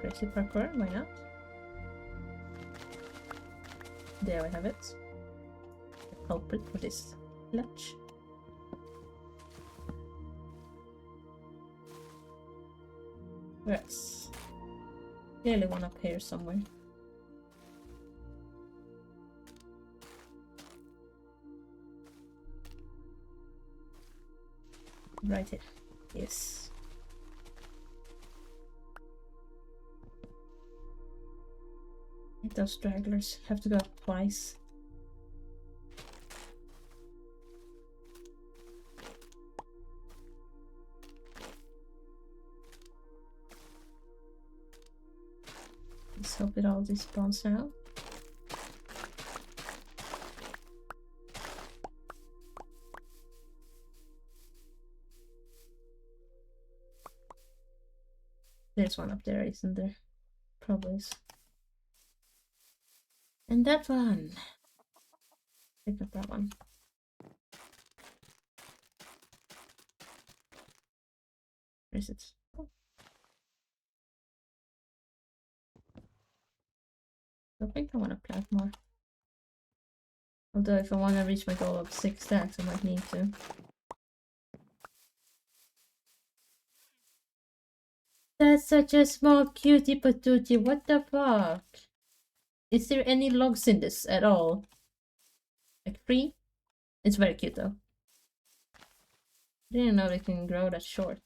Crazy parkour, why not? There we have it. The culprit for this ledge. Yes. Clearly one up here somewhere. Right here. Yes. Those stragglers have to go up twice. Let's hope it all despawns now. There's one up there, isn't there? Probably is. And that one. Pick up that one. Where is it? Oh. I think I want to plant more. Although if I want to reach my goal of 6 stacks, I might need to. That's such a small cutie patootie. What the fuck? Is there any logs in this at all? Like 3? It's very cute though. I didn't know they can grow that short.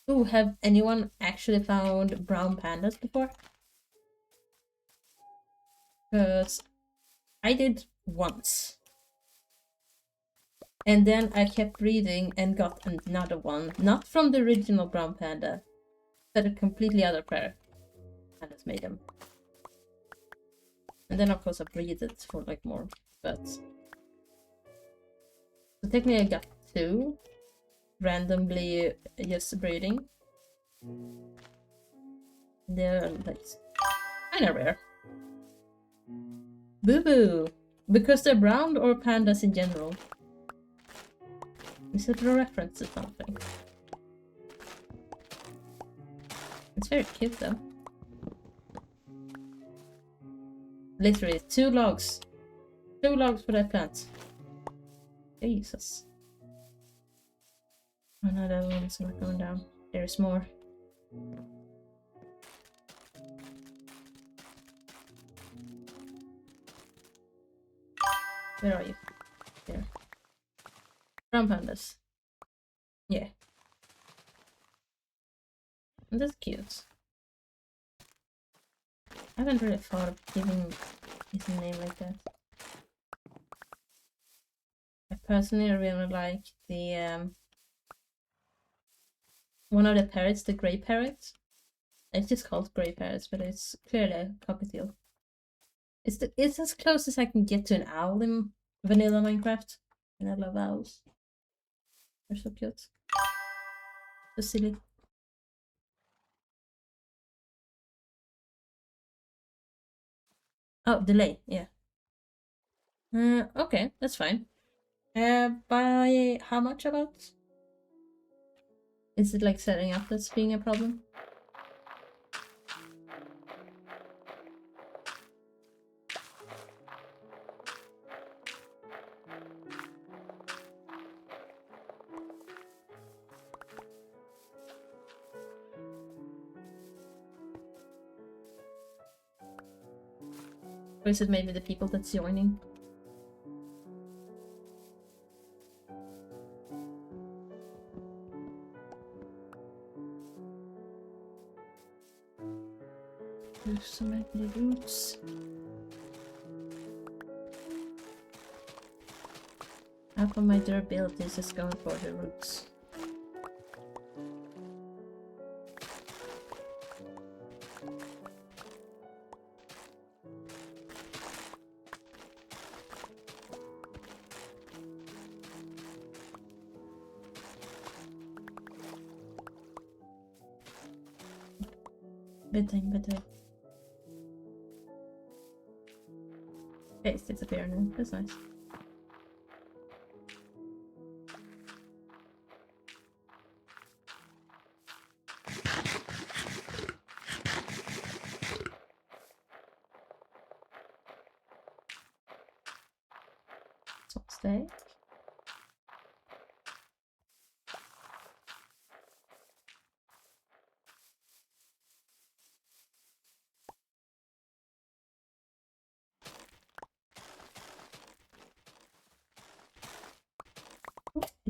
Ooh, have anyone actually found brown pandas before? Because I did once. And then I kept reading and got another one. Not from the original brown panda, but a completely other pair. Pandas made them. And then of course I breeded for like more, but... So technically I got 2. Randomly just breeding. They're like kinda rare. Boo boo! Because they're brown or pandas in general? Is it a reference to something? It's very cute though. Literally, 2 logs. 2 logs for that plant. Jesus. Oh no, that one's not going down. There's more. Where are you? There. Brown pandas. Yeah. That's cute. I haven't really thought of giving it a name like that. I personally really like the one of the parrots, the grey parrot. It's just called grey parrots, but it's clearly a cockatiel. It's as close as I can get to an owl in vanilla Minecraft. And I love owls. They're so cute. So silly. Oh, delay, yeah. Okay, that's fine. By how much about? Is it like setting up that's being a problem? Or is it maybe the people that's joining? There's so many roots. How come my durability is just going for the roots? Bedtime, bedtime. Okay, it's disappearing now. That's nice. So stay.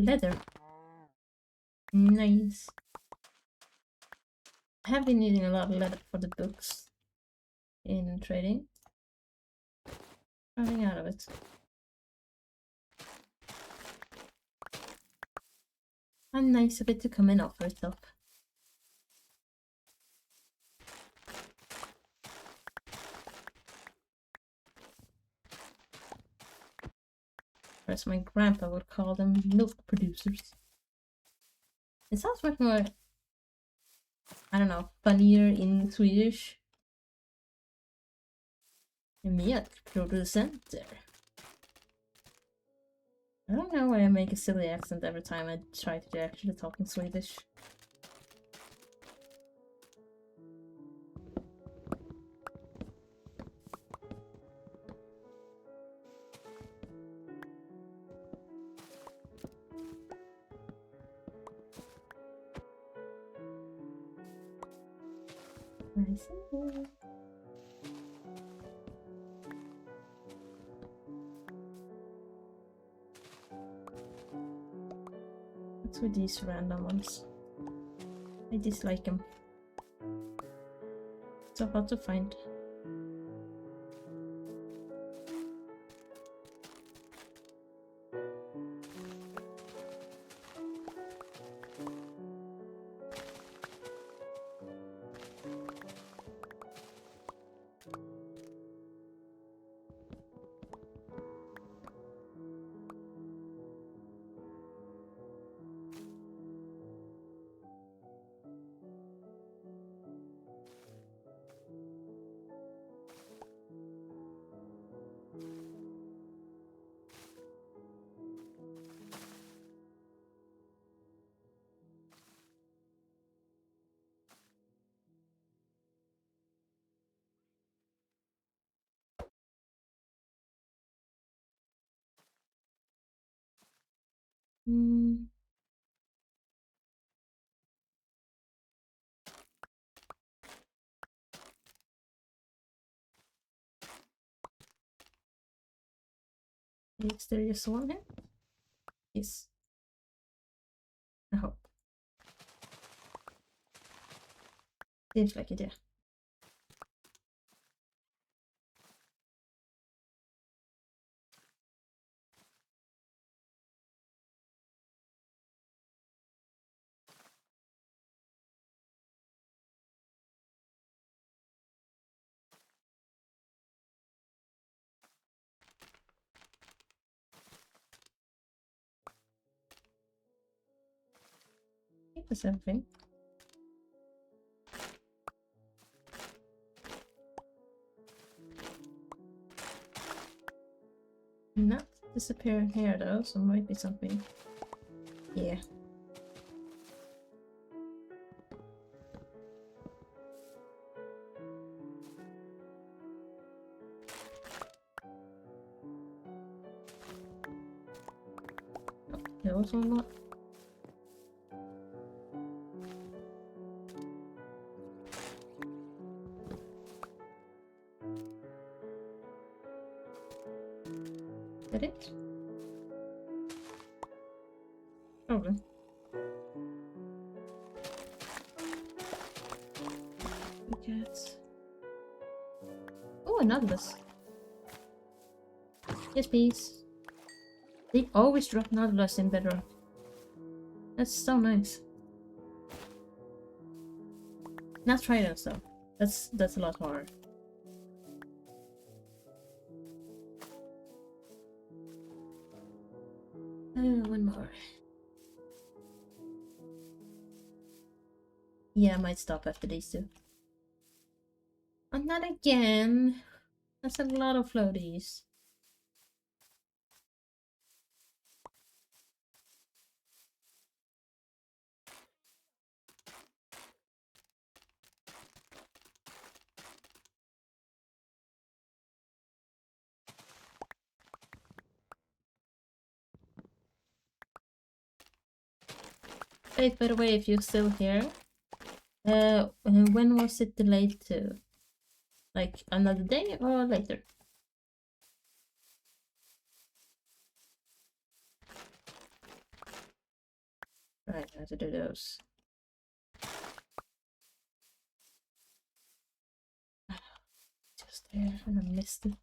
Leather. Nice. I have been using a lot of leather for the books in trading. Running out of it. How nice of it to come and offer itself. As my grandpa would call them, milk producers. It sounds much more, I don't know, funnier in Swedish. Mjölkproducenter. I don't know why I make a silly accent every time I try to actually talk in Swedish. I see. What's with these random ones? I dislike them. So hard to find. Is there just one here? Yes. I hope. Seems like it, yeah. I think that's everything. Not disappearing here though, so might be something. Yeah. Oh, there was one more. That it? Probably. Cats. Oh, another bus. Yes, please. They always drop nautilus in bedrock. That's so nice. Not tridents though. That's a lot harder. One more. Yeah, I might stop after these two. Oh, not again. That's a lot of floaties. Wait, by the way, if you're still here, when was it delayed to? Like another day or later? Right, I have to do those. Just there, and I missed it.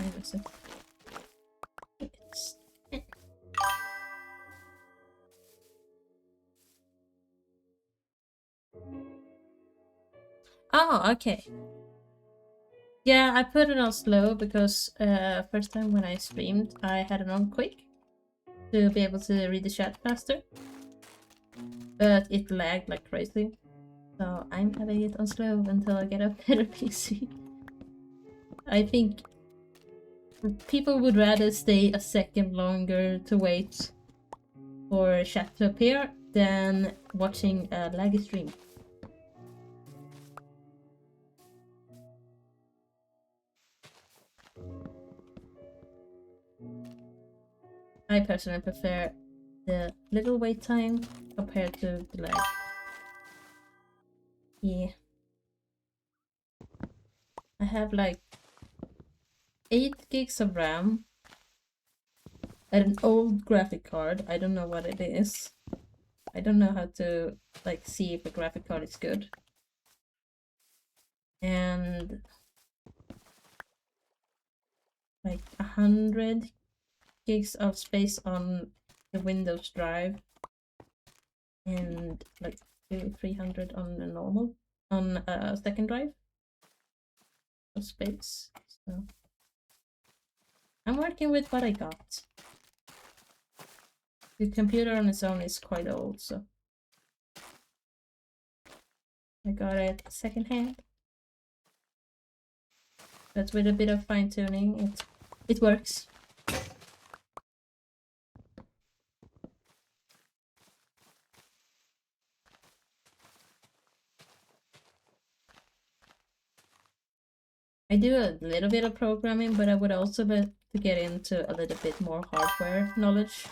I missed it. Oh, okay. Yeah, I put it on slow because first time when I streamed, I had it on quick to be able to read the chat faster. But it lagged like crazy. So I'm having it on slow until I get a better PC. I think people would rather stay a second longer to wait for chat to appear than watching a laggy stream. I personally prefer the little wait time compared to the lag. Yeah. I have like 8 gigs of RAM and an old graphic card. I don't know what it is. I don't know how to like see if a graphic card is good. And like 100 gigs of space on the Windows drive and like 300 on the normal on a second drive of space. So I'm working with what I got. The computer on its own is quite old, so I got it secondhand. But with a bit of fine tuning, it works. I do a little bit of programming, but I would also like to get into a little bit more hardware knowledge.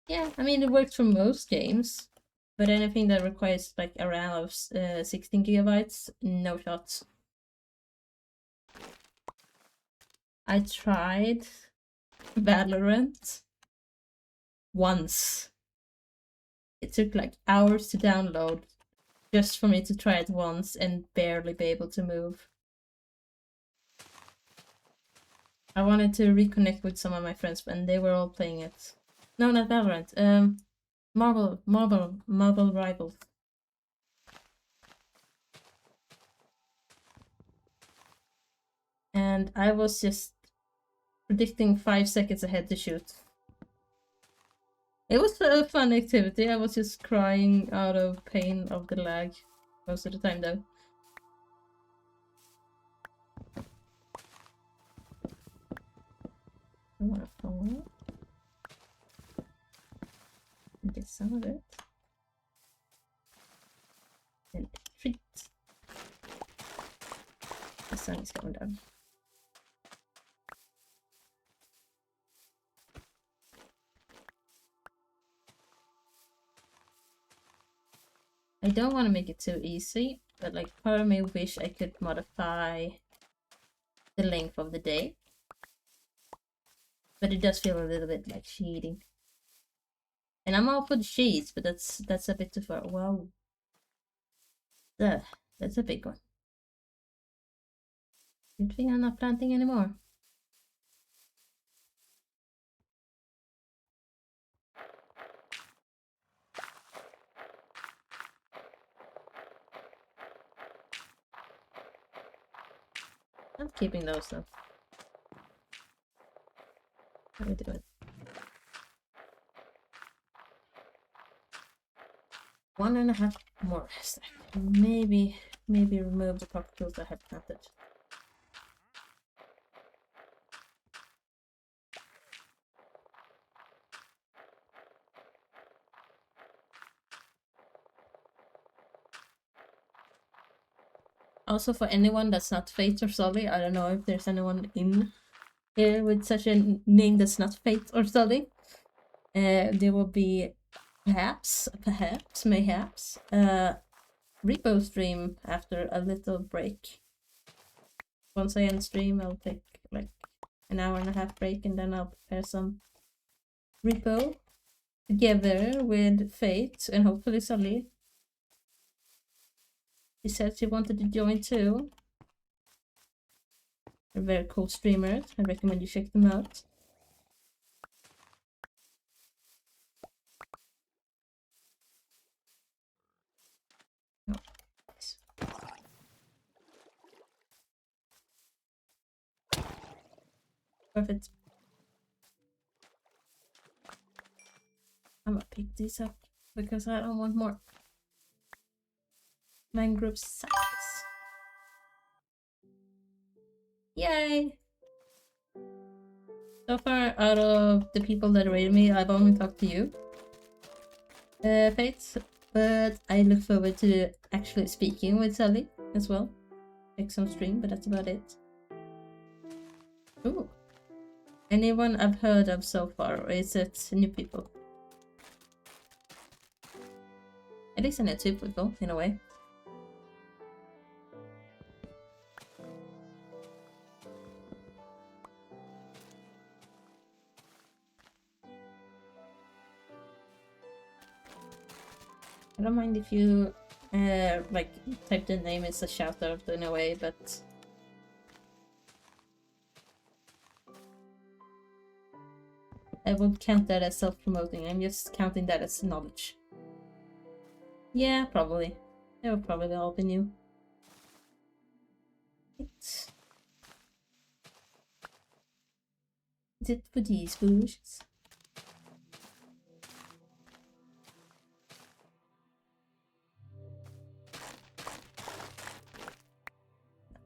Yeah, I mean, it works for most games, but anything that requires like a RAM of 16 gigabytes, no shots. I tried Valorant once. It took like hours to download just for me to try it once and barely be able to move. I wanted to reconnect with some of my friends and they were all playing it. No, not Valorant. Marvel Rivals. And I was just predicting 5 seconds ahead to shoot. It was a fun activity. I was just crying out of pain of the lag most of the time though. I want to follow. Get some of it. And treat. The sun is going down. I don't want to make it too easy, but like part of me wish I could modify the length of the day. But it does feel a little bit like cheating. And I'm all for the cheats, but that's a bit too far. Wow. That's a big one. Good thing I'm not planting anymore. I'm keeping those though. How do we do it? 1.5 more. Maybe remove the cocktails I have planted. Also, for anyone that's not Fate or Sully, I don't know if there's anyone in here with such a name that's not Fate or Sully. There will be perhaps, mayhaps, repo stream after a little break. Once I end stream, I'll take like an 1.5 break and then I'll prepare some repo together with Fate and hopefully Sully. She said she wanted to join too. They're very cool streamers. I recommend you check them out. Oh, nice. Perfect. I'm gonna pick these up because I don't want more mangrove sacks. Yay! So far, out of the people that rated me, I've only talked to you, Fates, but I look forward to actually speaking with Sally as well. Take some stream, but that's about it. Ooh. Anyone I've heard of so far, or is it new people? At least I know 2 people, in a way. I don't mind if you like type the name as a shout out in a way, but I won't count that as self-promoting. I'm just counting that as knowledge. Yeah, probably. They will probably all be new. Right. Is it for these bushes?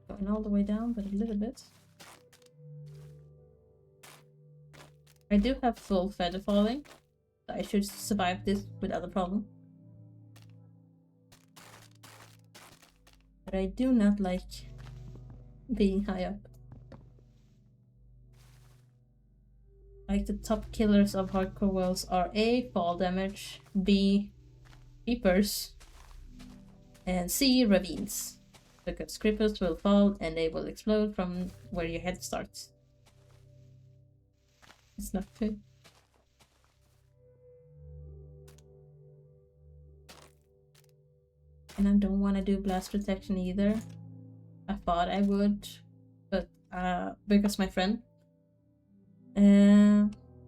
Not going all the way down, but a little bit. I do have full feather falling, so I should survive this without a problem. But I do not like being high up. Like the top killers of hardcore worlds are A. Fall damage, B. Creepers, and C. Ravines. Because creepers will fall and they will explode from where your head starts. It's not good. And I don't want to do blast protection either. I thought I would, but because my friend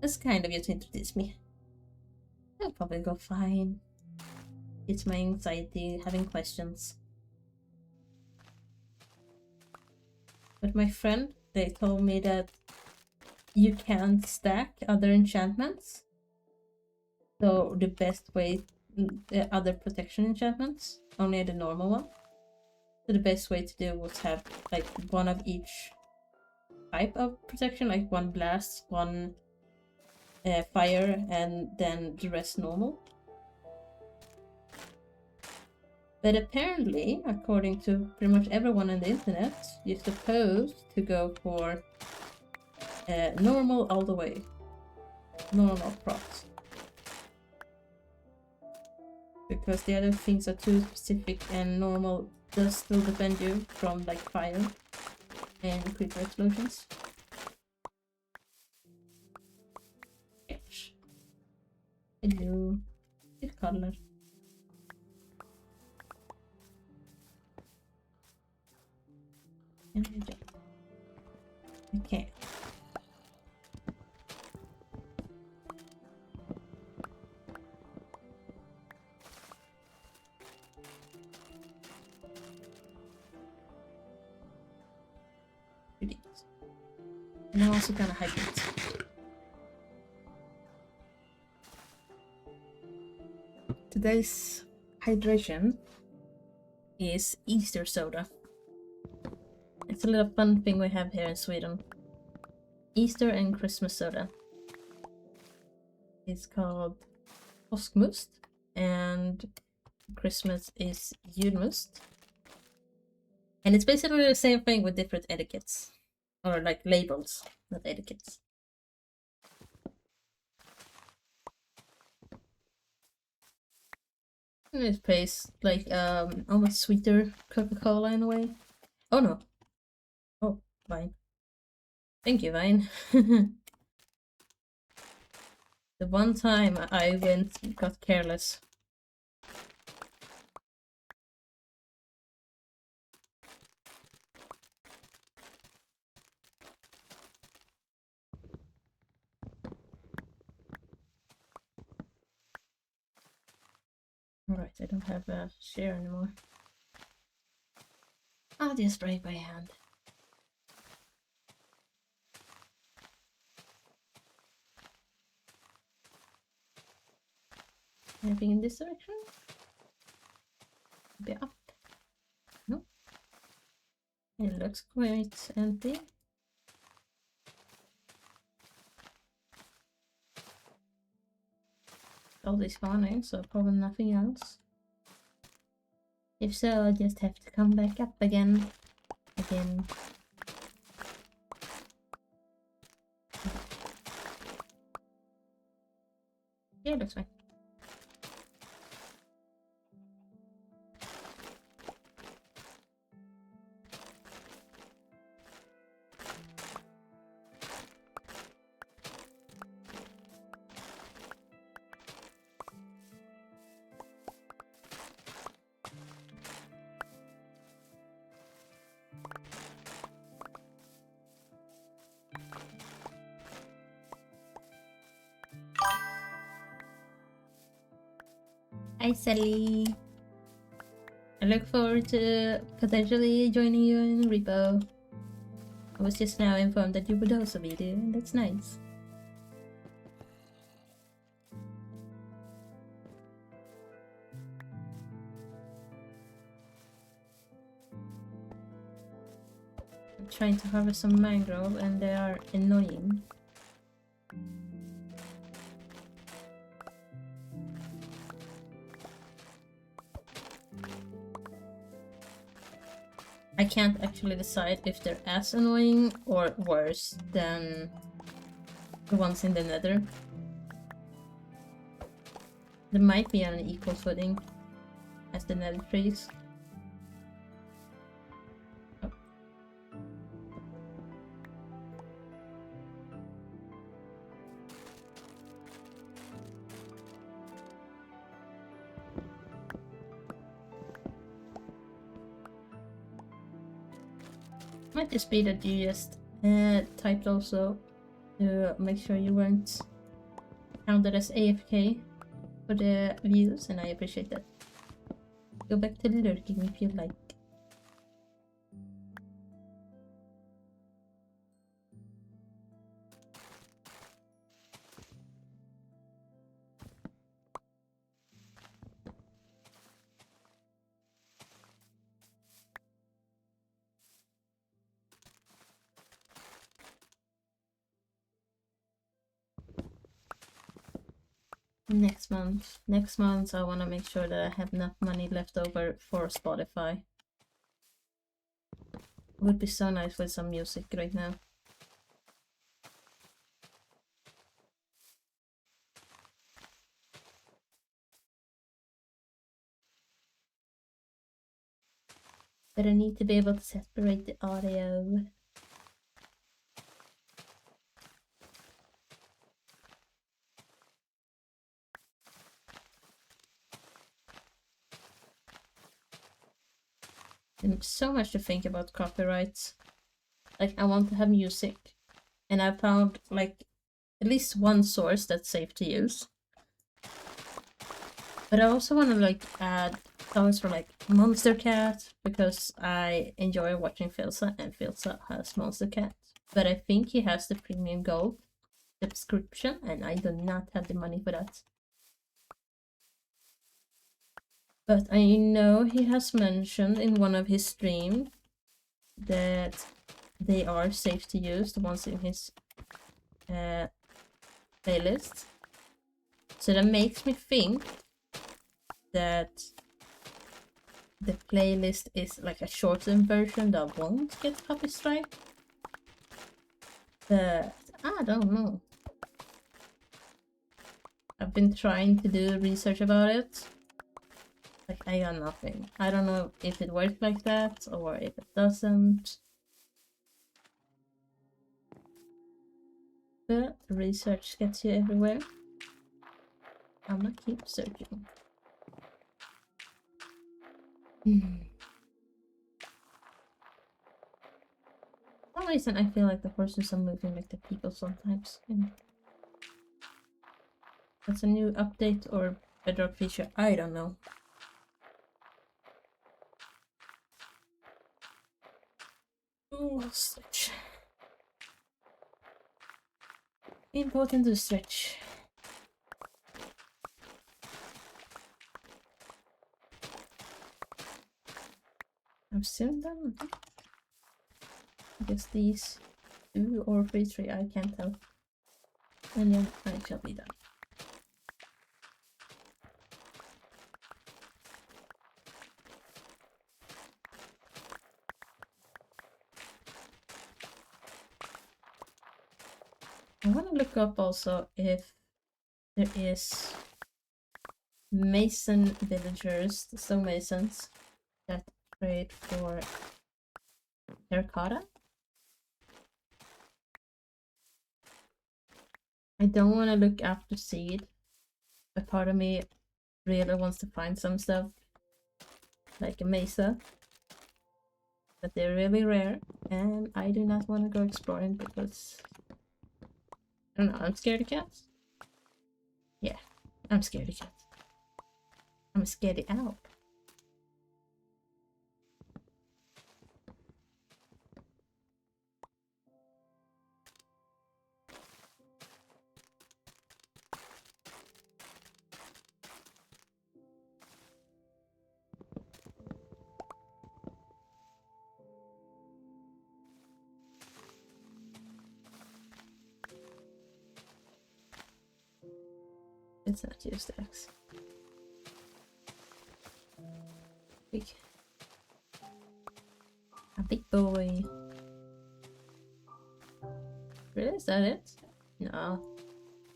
it's kind of you to introduce me. I'll probably go fine. It's my anxiety having questions. But my friend, they told me that you can't stack other enchantments. So the best way, the other protection enchantments, only the normal one. So the best way to do was have like one of each type of protection, like one blast, one fire, and then the rest normal. But apparently, according to pretty much everyone on the internet, you're supposed to go for normal all the way. Normal procs. Because the other things are too specific and normal does still defend you from like fire and creeper explosions. Hello. Good color. Okay. And I'm also gonna hydrate. Today's hydration is Easter soda. It's a little fun thing we have here in Sweden. Easter and Christmas soda. It's called påskmust and Christmas is julmust. And it's basically the same thing with different etiquettes. Or like labels, not etiquettes. And it tastes like almost sweeter Coca-Cola in a way. Oh no. Oh, Vine. Thank you, Vine. The one time I got careless. Alright, I don't have a share anymore. I'll just write by hand. Anything in this direction? Be up. No. It looks quite empty. All this spawning, so probably nothing else. If so, I just have to come back up again. Yeah, looks fine. Hi Sally. I look forward to potentially joining you in Repo. I was just now informed that you would also be there, and that's nice. I'm trying to harvest some mangrove and they are annoying. I can't actually decide if they're as annoying or worse than the ones in the nether. They might be on an equal footing as the nether trees. Oh. Might just be that you just typed also to make sure you weren't counted as AFK for the views, and I appreciate that. Go back to the lurking if you like. Next month I want to make sure that I have enough money left over for Spotify. It would be so nice with some music right now. But I need to be able to separate the audio. And so much to think about copyrights. Like, I want to have music, and I found like at least one source that's safe to use. But I also want to like add songs for like Monster Cat, because I enjoy watching Filsa, and Filsa has Monster Cat. But I think he has the premium gold subscription, and I do not have the money for that. But I know he has mentioned in one of his streams that they are safe to use, the ones in his playlist. So that makes me think that the playlist is like a shortened version that won't get copy strike. But I don't know. I've been trying to do research about it. Like, I got nothing. I don't know if it works like that or if it doesn't. But research gets you everywhere. I'm gonna keep searching. For some reason I feel like the horses are moving like the people sometimes. That's a new update or bedrock feature, I don't know. Oh, stretch. Important to stretch. I'm soon done. I guess these 2 or 3, I can't tell. And then I shall be done. I want to look up also if there is mason villagers, the stonemasons, that trade for terracotta. I don't want to look after seed, but part of me really wants to find some stuff like a mesa, but they're really rare, and I do not want to go exploring because I don't know, I'm scared of cats. Yeah, I'm scared of cats. I'm scared of owl. It's not used to X. Big. A big boy. Really? Is that it? No.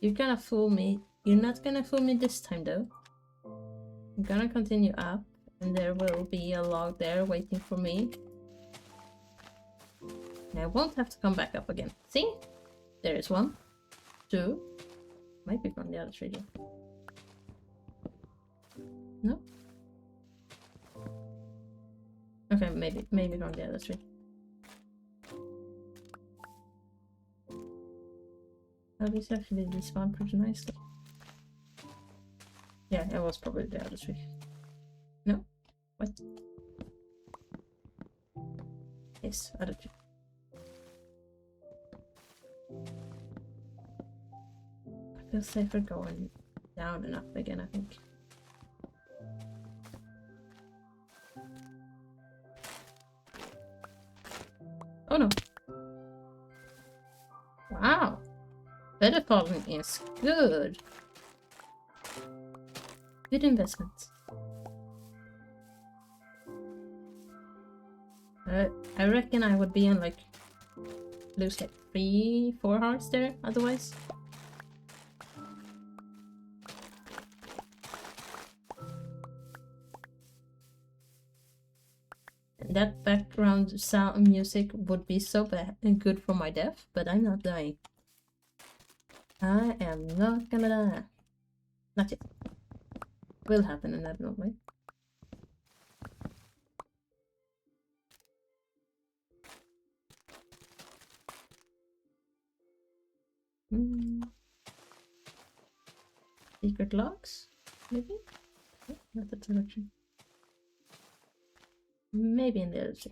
You're gonna fool me. You're not gonna fool me this time though. I'm gonna continue up and there will be a log there waiting for me. And I won't have to come back up again. See? There is one. Two. Might be from the other tree. No? Okay, maybe from the other tree. Oh, this actually despawned pretty nicely. Yeah, it was probably the other tree. No? What? Yes, other tree. I feel safer going down and up again, I think. Oh no! Wow! Better falling is good! Good investment. I reckon I would be on like lose like 3-4 hearts there otherwise. And that background sound music would be so bad and good for my death, but I'm not dying. I am not gonna die. Not yet. Will happen inevitably. Secret logs? Maybe? Oh, not that direction. Maybe in the other tree.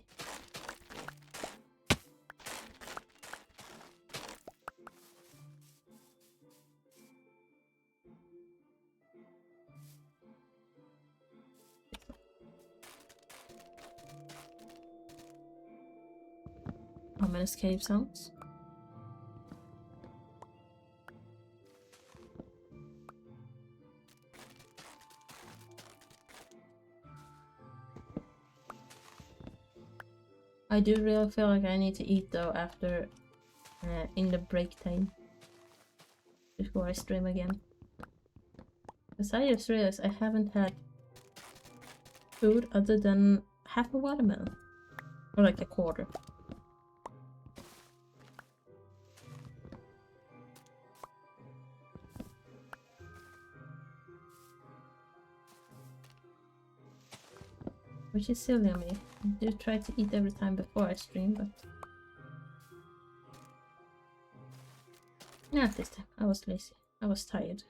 Ominous cave sounds. I do really feel like I need to eat though after in the break time before I stream again. Because I just realized I haven't had food other than half a watermelon. Or like a quarter. Which is silly of me. I do try to eat every time before I stream, but... Not this time. I was lazy. I was tired.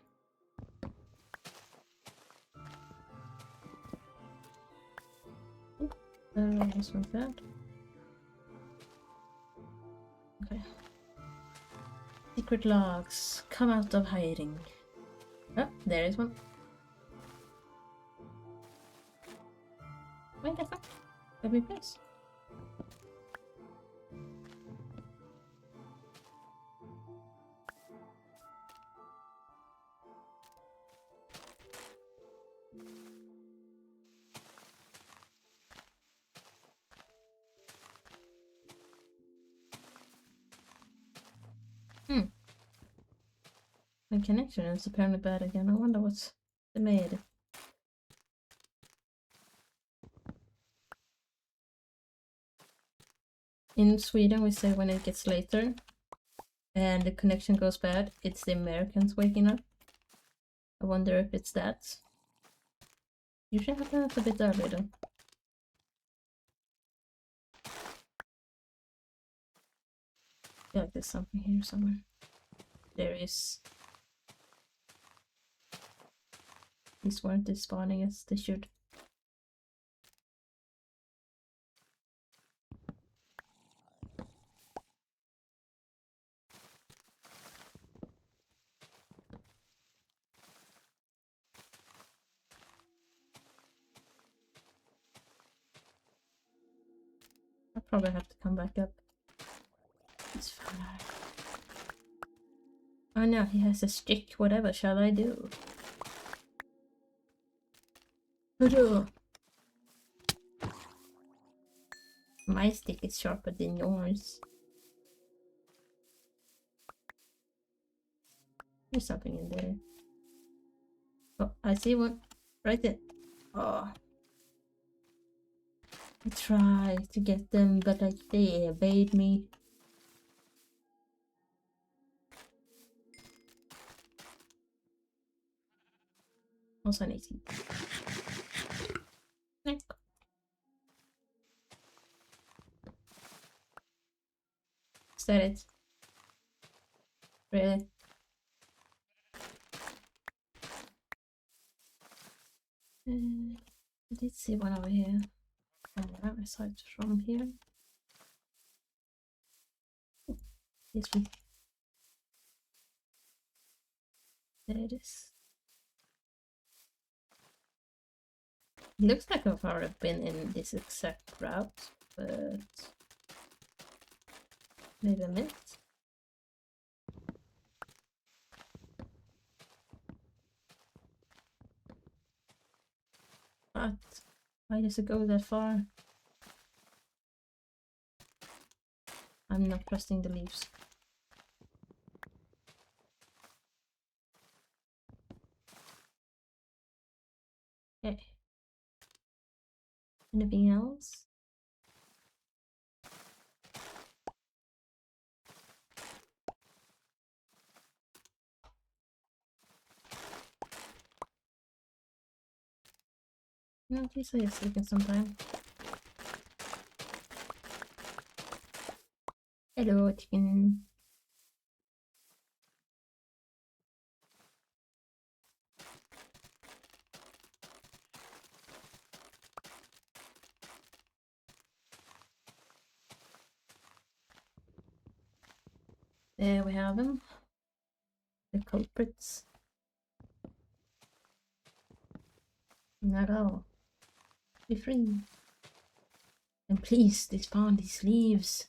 This one's bad. Okay. Secret logs. Come out of hiding. Oh, there is one. Wait, the fuck? Let me press. My connection is apparently bad again. I wonder what's made. In Sweden, we say when it gets later and the connection goes bad, it's the Americans waking up. I wonder if it's that. Usually happens a bit early though. I feel like there's something here somewhere. There is. These weren't despawning as they should. I'll probably have to come back up. It's fine. Oh no, he has a stick. Whatever shall I do? My stick is sharper than yours. There's something in there. Oh, I see one. Right there. Oh. I tried to get them, but like they evade me. Also, I need to. Next. Is that it? Really? I did see one over here. Somewhere. I saw it from here. This one. There it is. It looks like I've already been in this exact route, but maybe I missed. But why does it go that far? I'm not trusting the leaves. Okay. Anything else? No, please say it's taking some time. Hello, chicken. There we have them. The culprits. Not all. Be free. And please, despawn these leaves.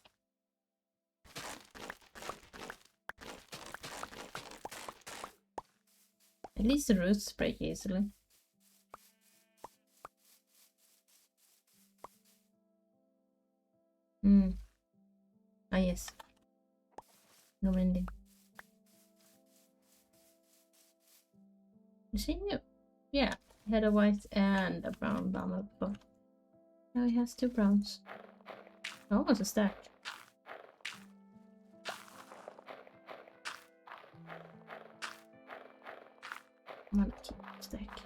At least the roots break easily. Ah yes. No mending. You see? Yeah. He had a white and a brown llama before. Now he has 2 browns. Almost a stack. I'm gonna keep a stack.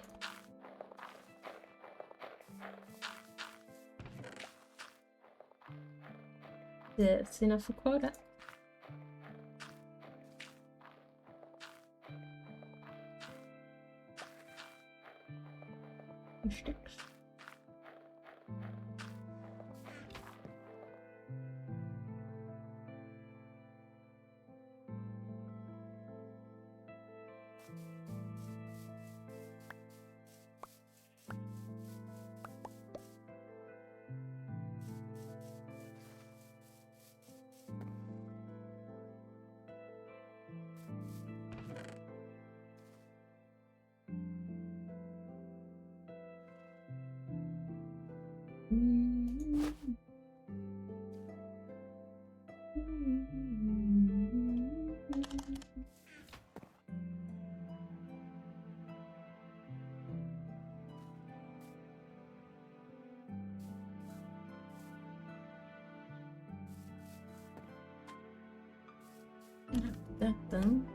That's enough for quota. Sticks. That done.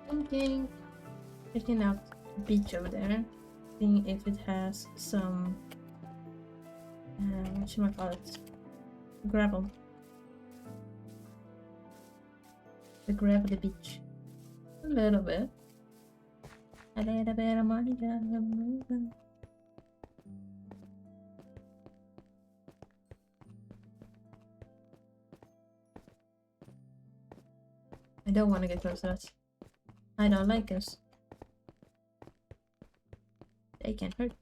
Thinking, checking out the beach over there, seeing if it has some, what should I call it? Gravel. The gravelly beach. A little bit. A little bit of money got moving. I don't want to get close to that. I don't like us. They can hurt.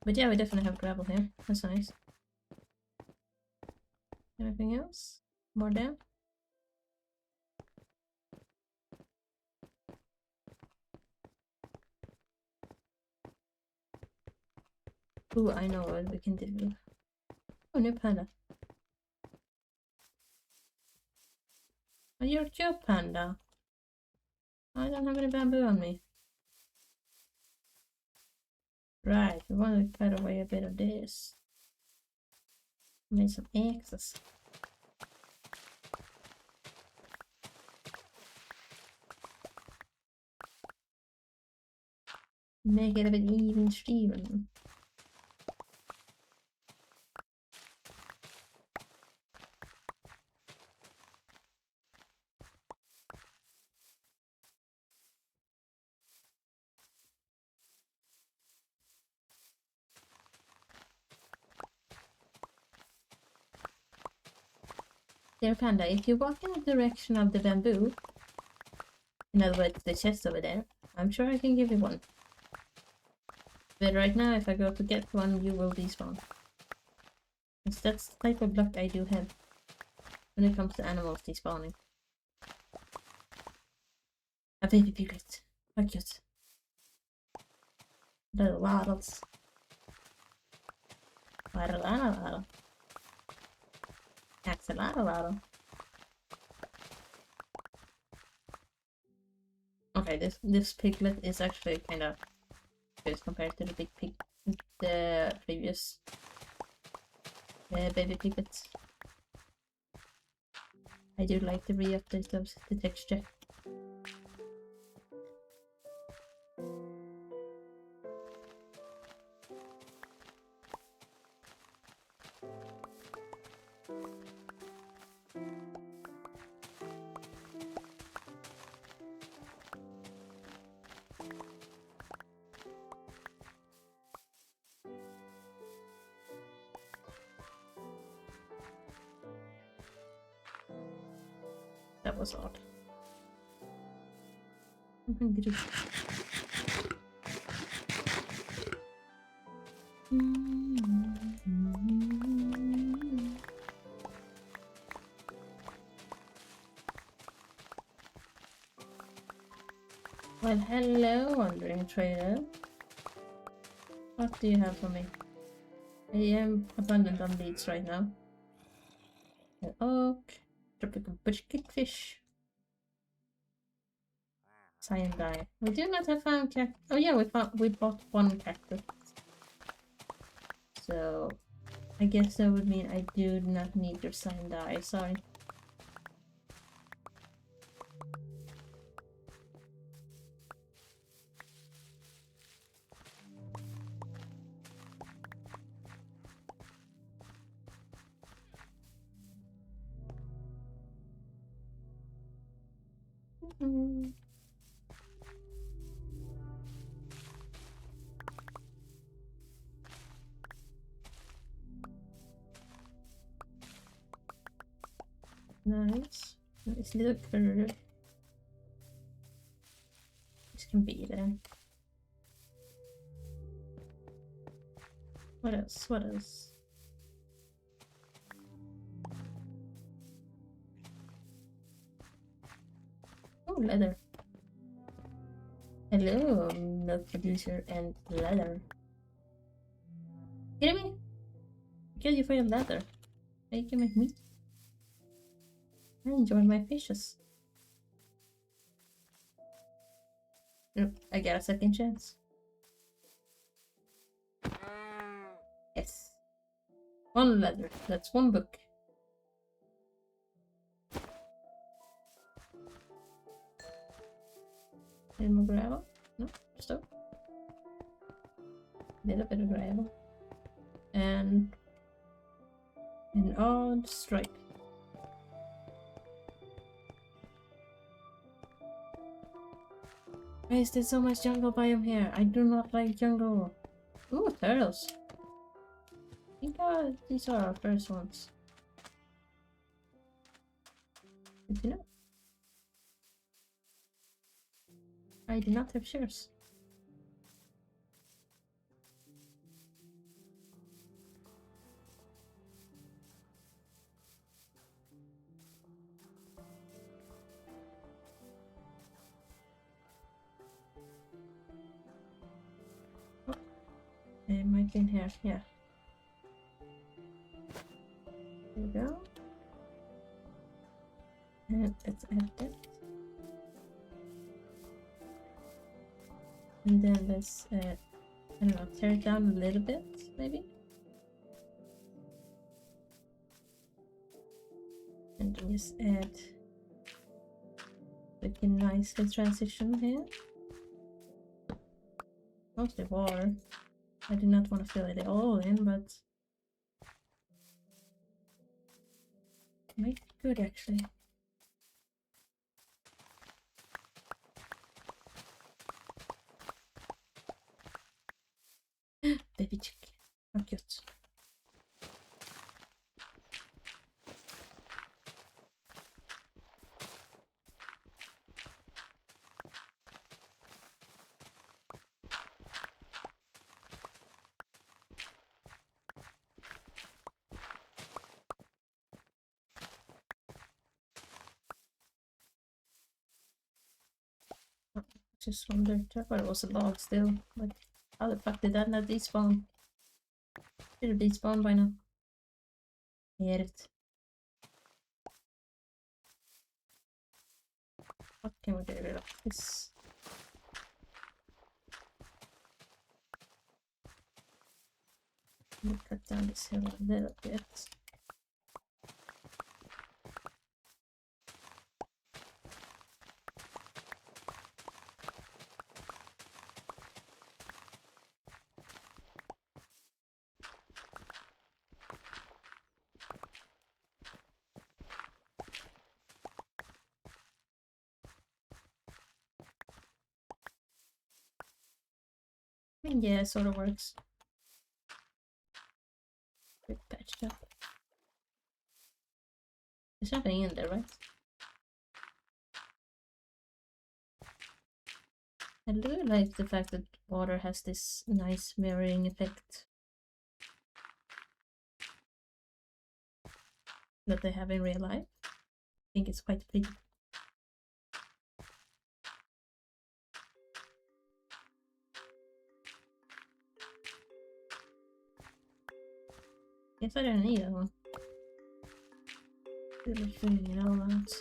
But yeah, we definitely have gravel here. That's nice. Anything else? More down? Ooh, I know what we can do. Oh, new panda. Oh, you're cute, panda. I don't have any bamboo on me. Right, we want to cut away a bit of this. Make some axes. Make it a bit even Steven. Dear Panda, if you walk in the direction of the bamboo, in other words, the chest over there, I'm sure I can give you one. But right now, if I go to get one, you will despawn. Because that's the type of luck I do have when it comes to animals despawning. A baby piglet. How cute. Little waddles. Waddle, waddle, waddle. Axolotl, waddle. Okay, this piglet is actually kind of good compared to the big pig, the previous baby piglets. I do like the re-update of the texture. That was odd. I'm hungry. Well, hello, wandering trader. What do you have for me? I am abundant on leads right now. An oak, tropical bush fish. Cyan dye. We do not have found cactus. Oh yeah, we bought one cactus. So I guess that would mean I do not need your cyan dye. Sorry. Nice. Nice little curve. This can be there. What else? What else? Oh, leather. Hello, milk producer and leather. Kidding me? Kill you for your leather. Now you can make meat. I enjoy my fishes. Oh, I got a second chance. Yes. One leather. That's one book. Any more gravel? No, stop. Little bit of gravel. And an odd stripe. Why is there so much jungle biome here? I do not like jungle. Ooh, turtles. I think these are our first ones. Good to know. I do not have shears. My might be in here. Yeah. There we go. And let's add that. And then let's, I don't know, tear it down a little bit, maybe? And just add like a nice transition here. Mostly water. I do not want to fill it all in, but might be good actually. Baby chick. How cute. Just wondered, I thought it was a log still. Like, how the fuck did that not despawn? Should have despawned by now. Hate it. What can we get rid of this? Let me cut down this hill a little bit. Yeah, it sort of works. Quick patched up. There's nothing in there, right? I do like the fact that water has this nice mirroring effect that they have in real life. I think it's quite pretty. Guess I don't need that one. Really filling it all out.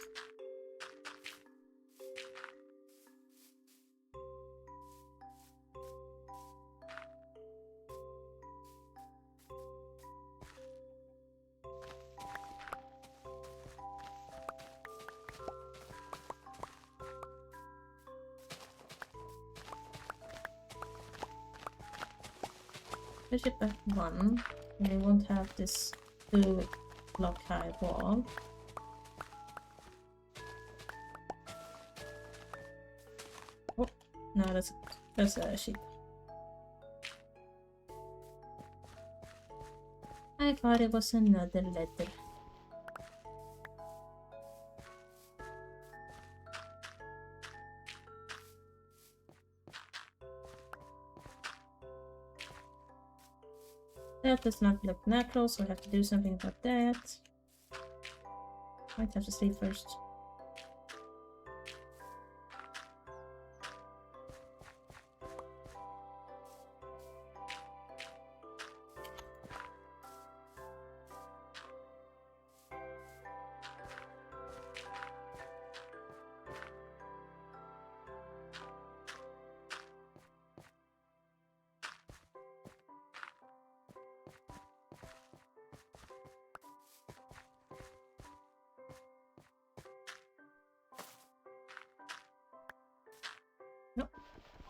Push it back one, and we won't have this 2-block high wall. Oh, no, that's a sheep. I thought it was another letter. That does not look natural, so I have to do something about that. Might have to sleep first.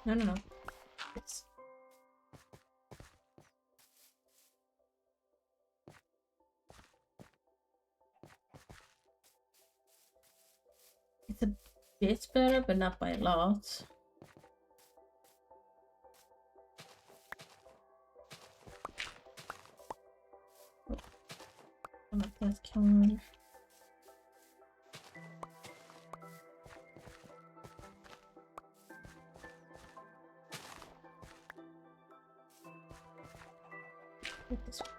No. It's a bit better, but not by a lot. Oh, I like that counter. This one.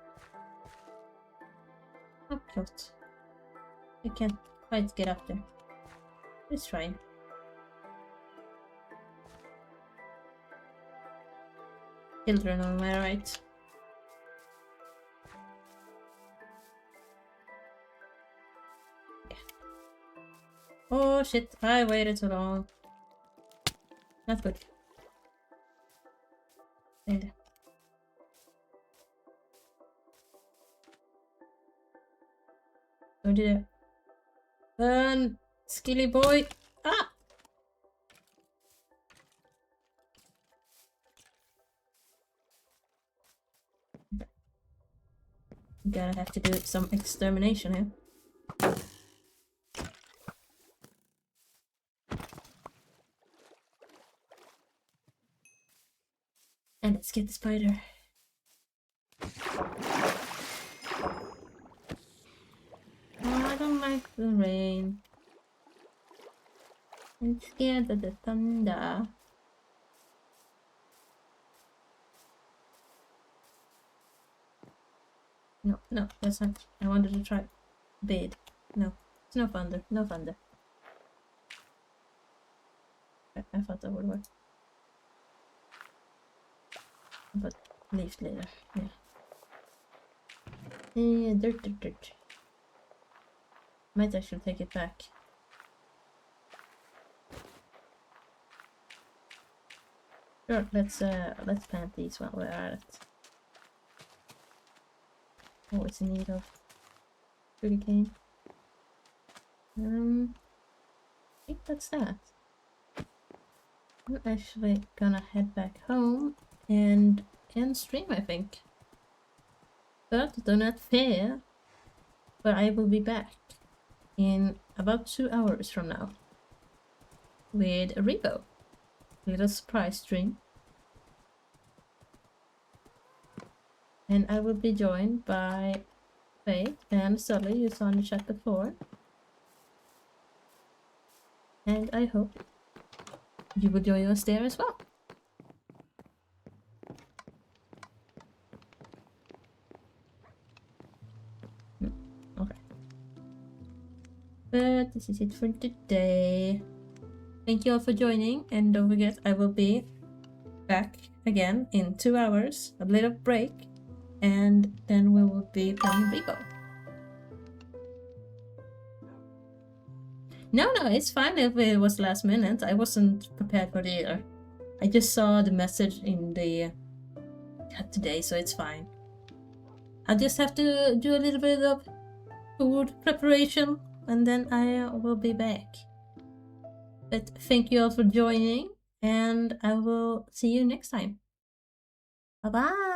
Oh, cute. I can't quite get up there. Let's try. Children, am I right? Oh shit, I waited too long. Not good. There. Go to there. Burn! Skilly boy! Ah! Gotta have to do some extermination here. And let's get the spider. Oh, I don't like the rain. I'm scared of the thunder. No, no, that's not. I wanted to try bed. No, it's no thunder. No thunder. I thought that would work. But leave later. Yeah. Dirt. Might actually take it back. Sure, let's plant these while we're at it. Oh, it's in need of sugarcane. I think that's that. I'm actually gonna head back home and end stream, I think. But do not fear, but I will be back in about 2 hours from now with a repo. Little surprise stream. And I will be joined by Faith and Sully, you saw in the chat before. And I hope you will join us there as well. Okay. But this is it for today. Thank you all for joining, and don't forget I will be back again in 2 hours, a little break, and then we will be playing Repo. No, it's fine if it was last minute. I wasn't prepared for it either. I just saw the message in the chat today, so it's fine. I just have to do a little bit of food preparation, and then I will be back. But thank you all for joining, and I will see you next time. Bye bye!